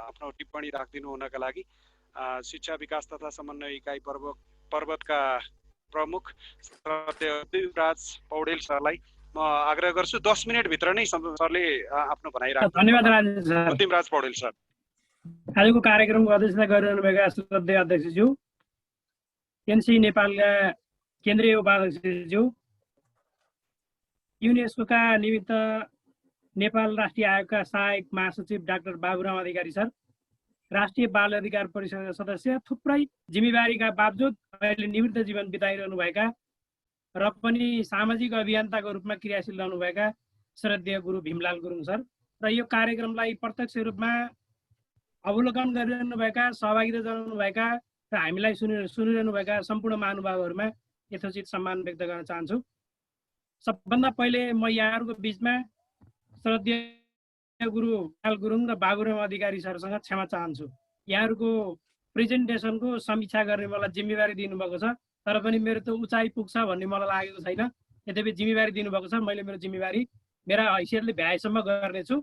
आफ्नो टिप्पणी राखिदिनु हुनका लागि शिक्षा विकास तथा समन्वय इकाइ पर्वतका प्रमुख दिपराज पौडेल सरलाई म आग्रह गर्छु 10 मिनेट भित्र नै सरले आफ्नो भनाइ राख्नु। धन्यवाद राजेश। दिपराज पौडेल सर। आजको कार्यक्रमको अध्यक्षता गरिरहनुभएका श्रद्धेय अध्यक्षज्यू, एनसी नेपालका केन्द्रीय उपाध्यक्षज्यू, युनेस्कोका निमित्त नेपाल राष्ट्रिय आयोगका सहायक महासचिव डाक्टर बाबुराम अधिकारी सर, राष्ट्रिय बाल अधिकार परिषदका सदस्य, थुप्रै जिम्मेवारीका बावजुद अहिले निवृत्त जीवन बिताइरहनुभएका र पनि सामाजिक अभियन्ताको रूपमा क्रियाशील रहनुभएका श्रद्धेय गुरु भीमलाल गुरुङ सर र यो कार्यक्रमलाई प्रत्यक्ष रूपमा अवलोकन गरिरहनुभएका, सहभागिता जनाउनुभएका र हामीलाई सुनिरहनुभएका सम्पूर्ण महानुभावहरूमा यथोचित सम्मान व्यक्त गर्न चाहन्छु। सबभन्दा पहिले म यहाँहरूको बिचमा श्रद्धेय गुरु भीमलाल गुरुङ र बाबुराम अधिकारी सरसँग क्षमा चाहन्छु। यहाँहरूको प्रेजेन्टेसनको समीक्षा गर्ने मलाई जिम्मेवारी दिनुभएको छ, तर पनि मेरो त उचाइ पुग्छ भन्ने मलाई लागेको छैन। यद्यपि जिम्मेवारी दिनुभएको छ, मैले मेरो जिम्मेवारी मेरा हैसियतले भ्याएसम्म गर्नेछु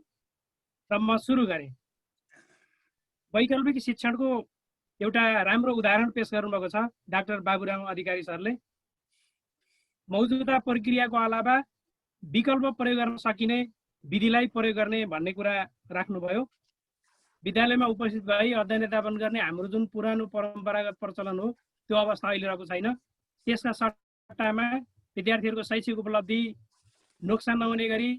र म सुरु गरेँ। वैकल्पिक शिक्षणको एउटा राम्रो उदाहरण पेश गर्नुभएको छ डाक्टर बाबुराम अधिकारी सरले। मौजुदा प्रक्रियाको अलावा विकल्प प्रयोग गर्न सकिने विधिलाई प्रयोग गर्ने भन्ने कुरा राख्नुभयो। विद्यालयमा उपस्थित भई अध्ययन अध्यापन गर्ने हाम्रो जुन पुरानो परम्परागत प्रचलन हो त्यो अवस्था अहिले रहेको छैन। त्यसका सट्टामा विद्यार्थीहरूको शैक्षिक उपलब्धि नोक्सान नहुने गरी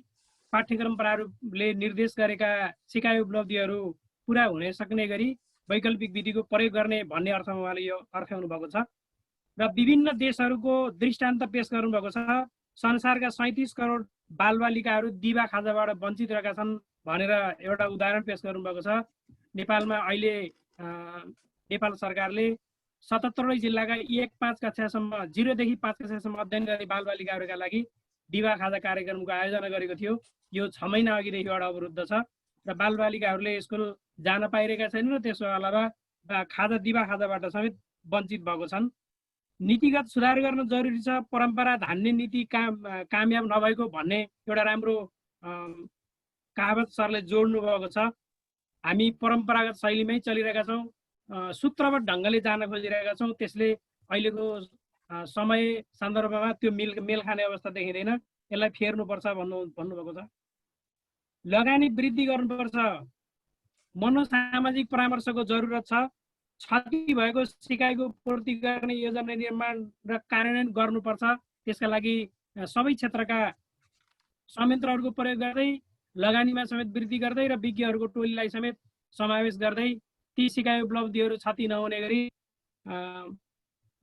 पाठ्यक्रम प्रारूपले निर्देश गरेका सिकाइ उपलब्धिहरू पुरा हुन सक्ने गरी वैकल्पिक विधिको प्रयोग गर्ने भन्ने अर्थमा उहाँले यो अर्थ्याउनु भएको छ र विभिन्न देशहरूको दृष्टान्त पेश गर्नुभएको छ। संसारका 37 करोड बालबालिकाहरू दिवा खाजाबाट वञ्चित रहेका छन् भनेर एउटा उदाहरण पेश गर्नुभएको छ। नेपालमा अहिले नेपाल सरकारले 77 जिल्लाका 1-5 कक्षासम्म 0 देखि 5 कक्षासम्म अध्ययन गर्ने बालबालिकाहरूका लागि दिवा खाजा कार्यक्रमको आयोजना गरेको थियो। यो 6 महिना अघिदेखिबाट अवरुद्ध छ र बालबालिकाहरूले स्कुल जान पाइरहेका छैनन् र त्यसको अलावा दिवा खाजाबाट समेत वञ्चित भएको छन्। नीतिगत सुधार गर्न जरुरी छ। परम्परा धान्ने नीति कामयाब नभएको भन्ने एउटा राम्रो कहावत सरले जोड्नु भएको छ। हामी परम्परागत शैलीमै चलिरहेका छौँ, सूत्रबद्ध ढङ्गले जान खोजिरहेका छौँ। त्यसले अहिलेको समय सन्दर्भमा त्यो मेल खाने अवस्था देखिँदैन। यसलाई फेर्नुपर्छ भन्नुभएको छ। लगानी वृद्धि गर्नुपर्छ। मनोसामाजिक परामर्शको जरुरत छ। क्षति भएको सिकाइको पूर्ति गर्ने योजना निर्माण र कार्यान्वयन गर्नुपर्छ। त्यसका लागि सबै क्षेत्रका संयन्त्रहरूको प्रयोग गर्दै लगानीमा समेत वृद्धि गर्दै र विज्ञहरूको टोलीलाई समेत समावेश गर्दै ती सिकाइ उपलब्धिहरू क्षति नहुने गरी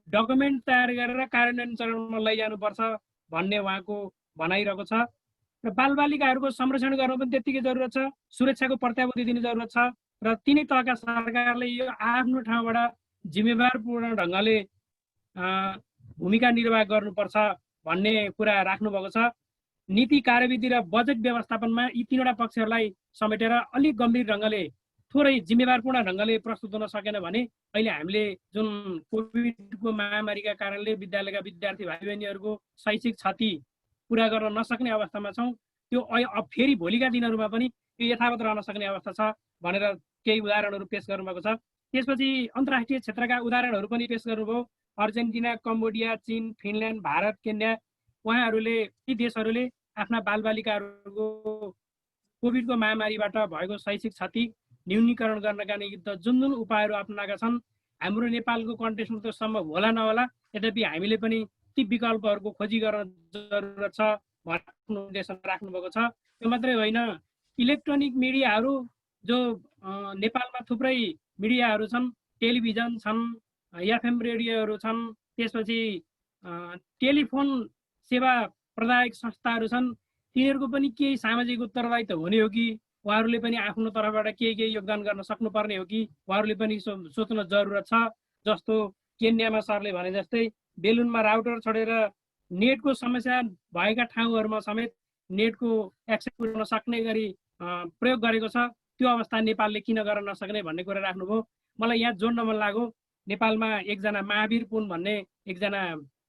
डकुमेन्ट तयार गरेर कार्यान्वयन चरणमा लैजानुपर्छ भन्ने उहाँको भनाइरहेको छ। र बालबालिकाहरूको संरक्षण गर्नु पनि त्यत्तिकै जरुरत छ, सुरक्षाको प्रत्याभूति दिने जरुरत छ र तिनै तहका सरकारले यो आफ्नो ठाउँबाट जिम्मेवारपूर्ण ढङ्गले भूमिका निर्वाह गर्नुपर्छ भन्ने कुरा राख्नुभएको छ। नीति कार्यविधि र बजेट व्यवस्थापनमा यी तीनवटा पक्षहरूलाई समेटेर अलिक गम्भीर ढङ्गले थोरै जिम्मेवारपूर्ण ढङ्गले प्रस्तुत हुन सकेन भने अहिले हामीले जुन कोभिडको महामारीका कारणले विद्यालयका विद्यार्थी भाइ बहिनीहरूको शैक्षिक क्षति पुरा गर्न नसक्ने अवस्थामा छौँ। त्यो फेरि भोलिका दिनहरूमा पनि यो यथावत रहन सक्ने अवस्था छ भनेर केही उदाहरणहरू पेश गर्नुभएको छ। त्यसपछि अन्तर्राष्ट्रिय क्षेत्रका उदाहरणहरू पनि पेश गर्नुभयो। अर्जेन्टिना, कम्बोडिया, चीन, फिनल्यान्ड, भारत, केन्या, उहाँहरूले यी देशहरूले आफ्ना बालबालिकाहरूको कोभिडको महामारीबाट भएको शैक्षिक क्षति न्यूनीकरण गर्नका निमित्त जुन उपायहरू अप्नाएका छन्। हाम्रो नेपालको कन्टेक्स्टमा त सम्भव होला नहोला, यद्यपि हामीले पनि ती विकल्पहरूको खोजी गर्न जरुरत छ भन्ने उद्देश्य राख्नुभएको छ। त्यो मात्रै होइन, इलेक्ट्रोनिक मिडियाहरू जो नेपालमा थुप्रै मिडियाहरू छन्, टेलिभिजन छन्, एफएम रेडियोहरू छन्, त्यसपछि टेलिफोन सेवा प्रदायक संस्थाहरू छन्, तिनीहरूको पनि केही सामाजिक उत्तरदायित्व हुने हो कि उहाँहरूले पनि आफ्नो तर्फबाट केही योगदान गर्न सक्नुपर्ने हो कि उहाँहरूले पनि सोच्न जरुरत छ। जस्तो केन्यामा सरले भने जस्तै बेलुनमा राउटर छोडेर नेटको समस्या भएका ठाउँहरूमा समेत नेटको एक्सेस पुर्याउन सक्ने गरी प्रयोग गरेको छ। त्यो अवस्था नेपालले किन गर्न नसक्ने भन्ने कुरा राख्नुभयो। मलाई यहाँ जोड्न मन लाग्यो, नेपालमा एकजना महावीर पुन भन्ने एकजना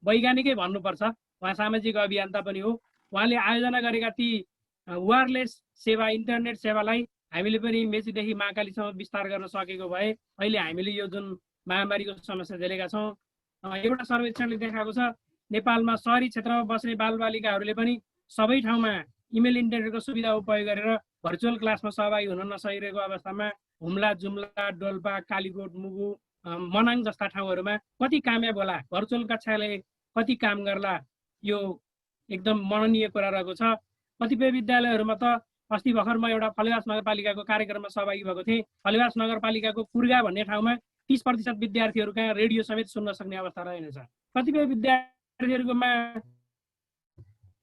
वैज्ञानिकै भन्नुपर्छ, उहाँ सामाजिक अभियन्ता पनि हो। उहाँले आयोजना गरेका ती वायरलेस सेवा, इन्टरनेट सेवालाई हामीले पनि मेचीदेखि महाकालीसम्म विस्तार गर्न सकेको भए अहिले हामीले यो जुन महामारीको समस्या झेलेका छौँ। एउटा सर्वेक्षणले देखाएको छ नेपालमा शहरी क्षेत्रमा बस्ने बालबालिकाहरूले पनि सबै ठाउँमा इमेल इन्टरनेटको सुविधा उपयोग गरेर भर्चुअल क्लासमा सहभागी हुन नसकिरहेको अवस्थामा हुम्ला, जुम्ला, डोल्पा, कालीकोट, मुगु, मनाङ जस्ता ठाउँहरूमा कति कामयाब होला, भर्चुअल कक्षाले कति काम गर्ला, यो एकदम मननीय कुरा रहेको छ। कतिपय विद्यालयहरूमा त अस्ति भर्खर म एउटा फलेवास नगरपालिकाको कार्यक्रममा सहभागी भएको थिएँ। फलेवास नगरपालिकाको कुर्गा भन्ने ठाउँमा 30% विद्यार्थीहरू कहाँ रेडियो समेत सुन्न सक्ने अवस्था रहेनछ। कतिपय विद्यार्थीहरूकोमा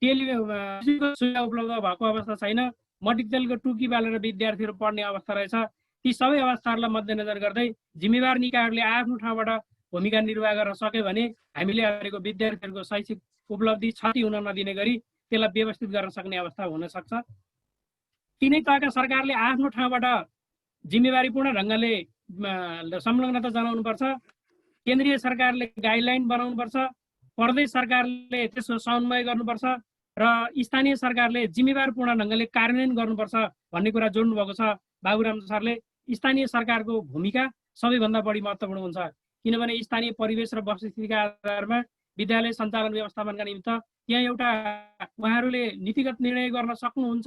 टेलिभिजनको सुविधा उपलब्ध भएको अवस्था छैन, मट्टितेलको टुकी बालेर विद्यार्थीहरू पढ्ने अवस्था रहेछ। ती सबै अवस्थाहरूलाई मध्यनजर गर्दै जिम्मेवार निकायहरूले आफ्नो ठाउँबाट भूमिका निर्वाह गर्न सक्यो भने हामीले गरेको विद्यार्थीहरूको शैक्षिक उपलब्धि क्षति हुन नदिने गरी त्यसलाई व्यवस्थित गर्न सक्ने अवस्था हुन सक्छ। तिनै तहका सरकारले आफ्नो ठाउँबाट जिम्मेवारीपूर्ण ढङ्गले संलग्नता जनाउनुपर्छ। केन्द्रीय सरकारले गाइडलाइन बनाउनुपर्छ, प्रदेश सरकारले त्यसको समन्वय गर्नुपर्छ र स्थानीय सरकारले जिम्मेवारपूर्ण ढङ्गले कार्यान्वयन गर्नुपर्छ भन्ने कुरा जोड्नु भएको छ बाबुराम सरले। स्थानीय सरकारको भूमिका सबैभन्दा बढी महत्त्वपूर्ण हुन्छ, किनभने स्थानीय परिवेश र वस्तुस्थितिका आधारमा विद्यालय सञ्चालन व्यवस्थापनका निमित्त यहाँ एउटा उहाँहरूले नीतिगत निर्णय गर्न सक्नुहुन्छ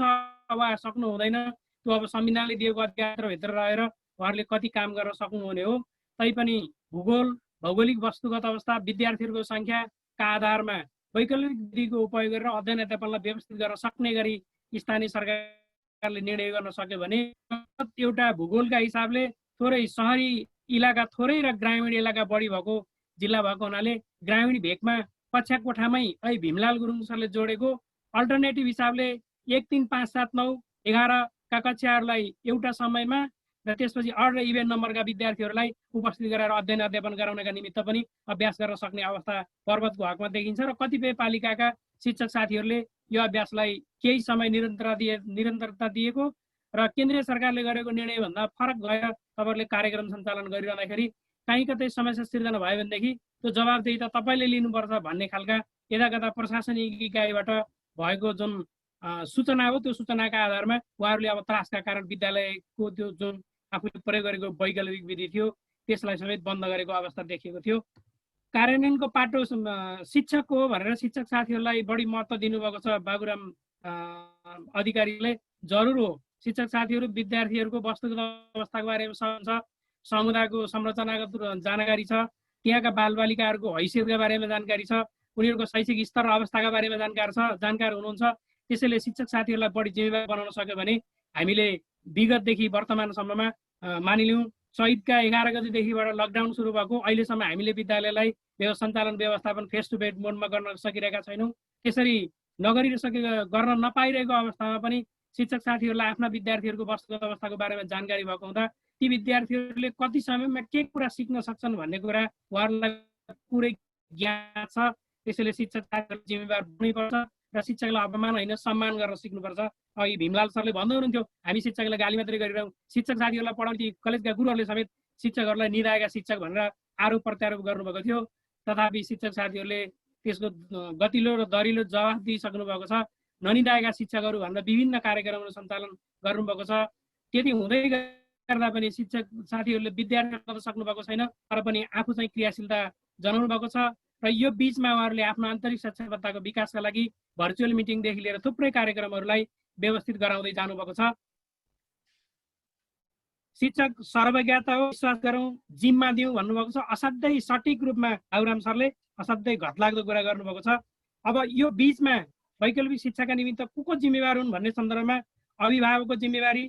वा सक्नु हुँदैन, त्यो अब संविधानले दिएको अधिकारभित्र रहेर उहाँहरूले कति काम गर्न सक्नुहुने हो। तैपनि भौगोलिक वस्तुगत अवस्था, विद्यार्थीहरूको सङ्ख्याका आधारमा वैकल्पिक विधिको उपयोग गरेर अध्ययन अध्यापनलाई व्यवस्थित गर्न सक्ने गरी स्थानीय सरकारले निर्णय गर्न सक्यो भने एउटा भूगोलका हिसाबले थोरै सहरी इलाका थोरै र ग्रामीण इलाका बढी भएको जिल्ला भएको हुनाले ग्रामीण भेगमा कक्षा कोठामै अहिले भीमलाल गुरुङ सरले जोडेको अल्टरनेटिभ हिसाबले 1, 3, 5, 7, 9, 11 का कक्षाहरूलाई एउटा समयमा र त्यसपछि अड र इभेन नम्बरका विद्यार्थीहरूलाई उपस्थित गराएर अध्ययन अध्यापन गराउनका निमित्त पनि अभ्यास गर्न सक्ने अवस्था पर्वतको हकमा देखिन्छ र कतिपय पालिकाका शिक्षक साथीहरूले यो अभ्यासलाई केही समय निरन्तरता दिएको र केन्द्रीय सरकारले गरेको निर्णयभन्दा फरक गएर तपाईँहरूले कार्यक्रम सञ्चालन गरिरहँदाखेरि कहीँ कतै समस्या सिर्जना भयो भनेदेखि त्यो जवाबदेही त तपाईँले लिनुपर्छ भन्ने खालका यदाकदा प्रशासनिक इकाइबाट भएको जुन सूचना हो, त्यो सूचनाका आधारमा उहाँहरूले अब त्रासका कारण विद्यालयको त्यो जुन आफूले प्रयोग गरेको वैकल्पिक विधि थियो त्यसलाई समेत बन्द गरेको अवस्था देखिएको थियो। कार्यान्वयनको पाटो शिक्षकको हो भनेर शिक्षक साथीहरूलाई बढी महत्त्व दिनुभएको छ बाबुराम अधिकारीले। जरुर हो, शिक्षक साथीहरू विद्यार्थीहरूको वस्तुगत अवस्थाको बारेमा समझ छ, समुदायको संरचनागत जानकारी छ, त्यहाँका बालबालिकाहरूको हैसियतका बारेमा जानकारी छ, उनीहरूको शैक्षिक स्तर र अवस्थाका बारेमा जानकार हुनुहुन्छ। त्यसैले शिक्षक साथीहरूलाई बढी जिम्मेवार बनाउन सक्यो भने हामीले विगतदेखि वर्तमानसम्ममा मानिलिउँ चैतका 11 गतेदेखिबाट लकडाउन सुरु भएको अहिलेसम्म हामीले विद्यालयलाई सञ्चालन व्यवस्थापन फेस टु फेस मोडमा गर्न सकिरहेका छैनौँ। त्यसरी गर्न नपाइरहेको अवस्थामा पनि शिक्षक साथीहरूलाई आफ्ना विद्यार्थीहरूको वस्तुगत अवस्थाको बारेमा जानकारी भएको हुँदा ती विद्यार्थीहरूले कति समयमा के कुरा सिक्न सक्छन् भन्ने कुरा उहाँहरूलाई पुरै ज्ञान छ। त्यसैले शिक्षक साथीहरू जिम्मेवार हुनुपर्छ र शिक्षकलाई अपमान होइन सम्मान गर्न सिक्नुपर्छ। अघि भीमलाल सरले भन्दै हुनुहुन्थ्यो हामी शिक्षकलाई गाली मात्रै गरिरहौँ, शिक्षक साथीहरूलाई पढाउने कलेजका गुरुहरूले समेत शिक्षकहरूलाई निदाएका शिक्षक भनेर आरोप प्रत्यारोप गर्नुभएको थियो। तथापि शिक्षक साथीहरूले त्यसको गतिलो र दरिलो जवाफ दिइसक्नु भएको छ। ननिदाएका शिक्षकहरू भनेर विभिन्न कार्यक्रमहरू सञ्चालन गर्नुभएको छ। त्यति हुँदै गर्दा पनि शिक्षक साथीहरूले विद्यार्थी गर्न सक्नु भएको छैन, तर पनि आफू चाहिँ क्रियाशीलता जनाउनु भएको छ। र यो बिचमा उहाँहरूले आफ्नो आन्तरिक साक्षरताको विकासका लागि भर्चुअल मिटिङदेखि लिएर थुप्रै कार्यक्रमहरूलाई व्यवस्थित गराउँदै जानुभएको छ। शिक्षक सर्वज्ञता हो, विश्वास गरौँ, जिम्मा दिउँ भन्नुभएको छ। असाध्यै सटिक रूपमा बाबुराम सरले असाध्यै घटलाग्दो कुरा गर्नुभएको छ। अब यो बिचमा वैकल्पिक शिक्षाका निमित्त को जिम्मेवार हुन् भन्ने सन्दर्भमा अभिभावकको जिम्मेवारी,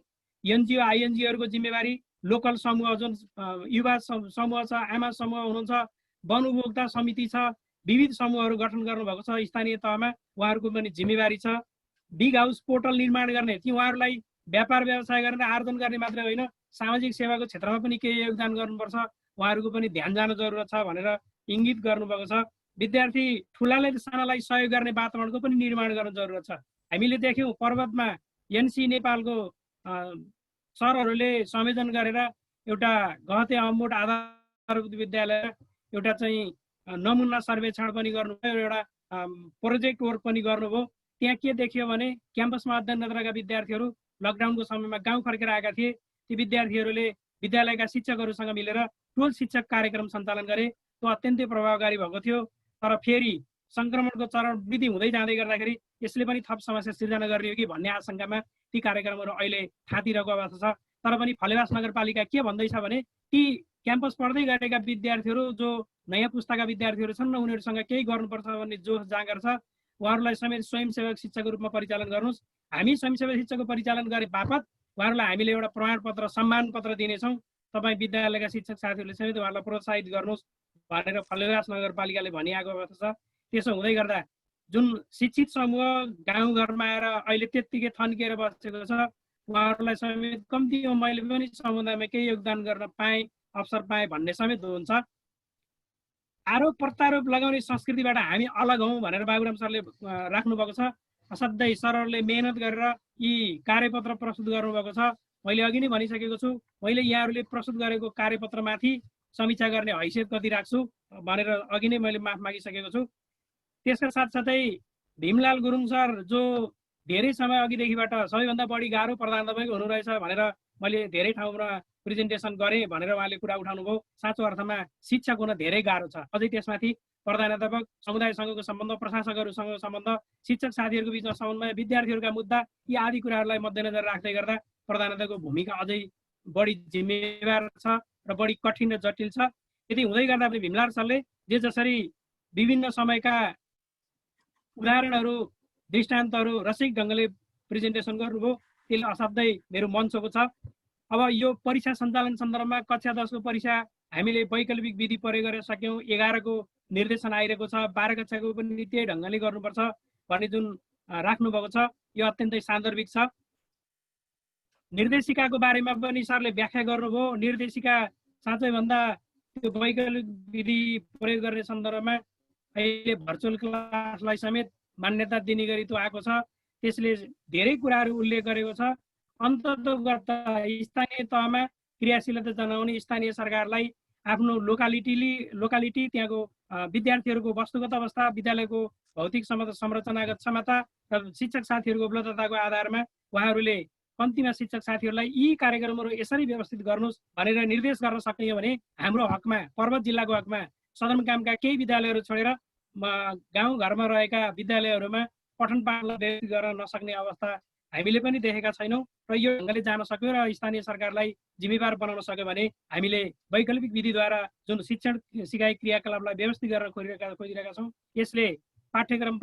एनजिओ आइएनजिओहरूको जिम्मेवारी, लोकल समूह जुन युवा समूह छ, आमा समूह हुनुहुन्छ, वन उपभोक्ता समिति छ, विविध समूहहरू गठन गर्नुभएको छ स्थानीय तहमा, उहाँहरूको पनि जिम्मेवारी छ। बिग हाउस पोर्टल निर्माण गर्ने, ती उहाँहरूलाई व्यापार व्यवसाय गरेर आर्जन गर्ने मात्रै होइन, सामाजिक सेवाको क्षेत्रमा पनि केही योगदान गर्नुपर्छ, उहाँहरूको पनि ध्यान जान जरुरत छ भनेर इङ्गित गर्नुभएको छ। विद्यार्थी ठुलाले सानालाई सहयोग गर्ने वातावरणको पनि निर्माण गर्न जरुरत छ। हामीले देख्यौँ पर्वतमा एनसी नेपालको सरहरूले संयोजन गरेर एउटा गहते अम्मोट आधारभूत विद्यालय एउटा चाहिँ नमुना सर्वेक्षण पनि गर्नुभयो, एउटा प्रोजेक्ट वर्क पनि गर्नुभयो। त्यहाँ के देखियो भने क्याम्पसमा अध्ययनरतका विद्यार्थीहरू लकडाउनको समयमा गाउँ फर्केर आएका थिए। ती विद्यार्थीहरूले विद्यालयका शिक्षकहरूसँग मिलेर टोल शिक्षक कार्यक्रम सञ्चालन गरे। त्यो अत्यन्तै प्रभावकारी भएको थियो। तर फेरि सङ्क्रमणको चरण वृद्धि हुँदै जाँदै गर्दाखेरि यसले पनि थप समस्या सिर्जना गर्ने हो कि भन्ने आशंकामा ती कार्यक्रमहरू अहिले थातिरहेको अवस्था छ। तर पनि फलेवास नगरपालिका के भन्दैछ भने ती क्याम्पस पढ्दै गरेका विद्यार्थीहरू जो नयाँ पुस्ताका विद्यार्थीहरू छन् र उनीहरूसँग केही गर्नुपर्छ भन्ने जोस जाँगर छ, उहाँहरूलाई समेत स्वयंसेवक शिक्षकको रूपमा परिचालन गर्नुहोस्। हामी स्वयंसेवक शिक्षकको परिचालन गरे बापत उहाँहरूलाई हामीले एउटा प्रमाणपत्र सम्मान पत्र दिनेछौँ। तपाईँ विद्यालयका शिक्षक साथीहरूले समेत उहाँहरूलाई प्रोत्साहित गर्नुहोस् भनेर फलेवास नगरपालिकाले भनिआएको अवस्था छ। त्यसो हुँदै गर्दा जुन शिक्षित समूह गाउँघरमा आएर अहिले त्यत्तिकै थन्किएर बसेको छ, उहाँहरूलाई समेत कम्तीमा मैले पनि समुदायमा केही योगदान गर्न पाएँ, अवसर पाएँ भन्ने समेत हुन्छ। आरोप प्रत्यारोप लगाउने संस्कृतिबाट हामी अलग हौँ भनेर बाबुराम सरले राख्नुभएको छ। असाध्यै सरहरूले मेहनत गरेर यी कार्यपत्र प्रस्तुत गर्नुभएको छ। मैले अघि नै भनिसकेको छु, मैले यहाँहरूले प्रस्तुत गरेको कार्यपत्रमाथि समीक्षा गर्ने हैसियत कति राख्छु भनेर अघि नै मैले माफ मागिसकेको छु। त्यसका साथसाथै भीमलाल गुरुङ सर जो धेरै समय अघिदेखिबाट सबैभन्दा बढी गाह्रो प्रधानाध्यापक हुनुहुरहेछ भनेर मैले धेरै ठाउँमा प्रेजेन्टेसन गरेँ भनेर उहाँले कुरा उठाउनुभयो। साँचो अर्थमा शिक्षक हुन धेरै गाह्रो छ। अझै त्यसमाथि प्रधानाध्यापक, समुदायसँगको सम्बन्ध, प्रशासकहरूसँगको सम्बन्ध, शिक्षक साथीहरूको बिचमा समन्वय, विद्यार्थीहरूका मुद्दा, यी आदि कुराहरूलाई मध्यनजर राख्दै गर्दा प्रधानाध्यापकको भूमिका अझै बढी जिम्मेवार छ र बढी कठिन र जटिल छ। यदि हुँदै गर्दा पनि भीमलाल सरले जे जसरी विभिन्न समयका उदाहरणहरू, दृष्टान्तहरू रसिक ढङ्गले प्रेजेन्टेसन गर्नुभयो, त्यसले असाध्यै मेरो मन छोएको छ। अब यो परीक्षा सञ्चालन सन्दर्भमा कक्षा 10 को परीक्षा हामीले वैकल्पिक विधि प्रयोग गरेर सक्यौँ। 11 को निर्देशन आइरहेको छ, 12 कक्षाको पनि त्यही ढङ्गले गर्नुपर्छ भन्ने जुन राख्नुभएको छ, यो अत्यन्तै सान्दर्भिक छ। निर्देशिकाको बारेमा पनि सरले व्याख्या गर्नुभयो। निर्देशिका साँच्चै भन्दा त्यो वैकल्पिक विधि प्रयोग गर्ने सन्दर्भमा अहिले भर्चुअल क्लासलाई समेत मान्यता दिने गरी त्यो आएको छ। त्यसले धेरै कुराहरू उल्लेख गरेको छ। अन्ततोगत स्थानीय तहमा क्रियाशीलता जनाउने स्थानीय सरकारलाई आफ्नो लोकालिटी त्यहाँको विद्यार्थीहरूको वस्तुगत अवस्था, विद्यालयको भौतिक संरचनागत क्षमता र शिक्षक साथीहरूको उपलब्धताको आधारमा उहाँहरूले कम्तीमा शिक्षक साथीहरूलाई यी कार्यक्रमहरू यसरी व्यवस्थित गर्नुहोस् भनेर निर्देश गर्न सक्ने हो भने हाम्रो हकमा, पर्वत जिल्लाको हकमा सदरमुकामका केही विद्यालयहरू छोडेर गाउँघरमा रहेका विद्यालयहरूमा पठन पाठनलाई व्यवस्थित गर्न नसक्ने अवस्था हामीले पनि देखेका छैनौँ र यो ढङ्गले जान सक्यो र स्थानीय सरकारलाई जिम्मेवार बनाउन सक्यो भने हामीले वैकल्पिक विधिद्वारा जुन शिक्षण सिकाइ क्रियाकलापलाई व्यवस्थित गर्न खोजिरहेका छौँ यसले पाठ्यक्रम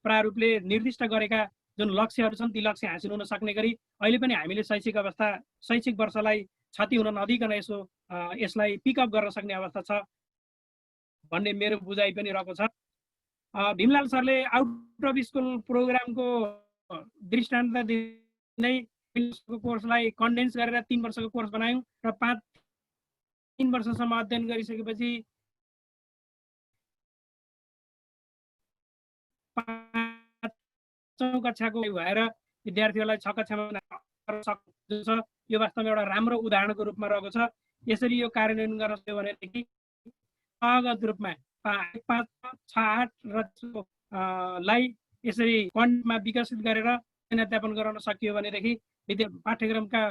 प्रारूपले निर्दिष्ट गरेका जुन लक्ष्यहरू छन् ती लक्ष्य हासिल हुन सक्ने गरी अहिले पनि हामीले शैक्षिक वर्षलाई क्षति हुन नदिकन यसलाई पिकअप गर्न सक्ने अवस्था छ भन्ने मेरो बुझाइ पनि रहेको छ। भीमलाल सरले आउट अफ स्कुल प्रोग्रामको दृष्टान्त दिँदै कोर्सलाई कन्डेन्स गरेर 3 वर्षको कोर्स बनायौँ र 3 वर्षसम्म अध्ययन गरिसकेपछि 5औं कक्षाको भएर विद्यार्थीहरूलाई 6 कक्षामा यो वास्तवमा एउटा राम्रो उदाहरणको रूपमा रहेको छ। यसरी यो कार्यान्वयन गर्न सक्यो भनेदेखि अगत रूपमा 5, 6, 8 लाई यसरी कन्टेन्टमा विकसित गरेर अध्यापन गराउन सकियो भनेदेखि पाठ्यक्रमका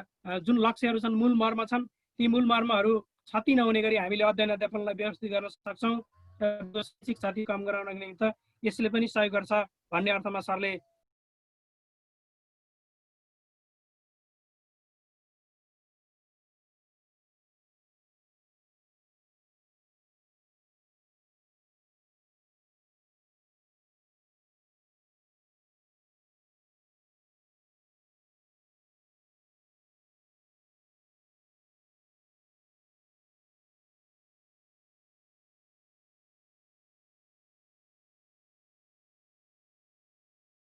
जुन लक्ष्यहरू छन् मूल मर्म छन् ती मूल मर्महरू क्षति नहुने गरी हामीले अध्ययन अध्यापनलाई व्यवस्थित गर्न सक्छौँ र शैक्षिक क्षति कम गराउनको निमित्त यसले पनि सहयोग गर्छ भन्ने अर्थमा सरले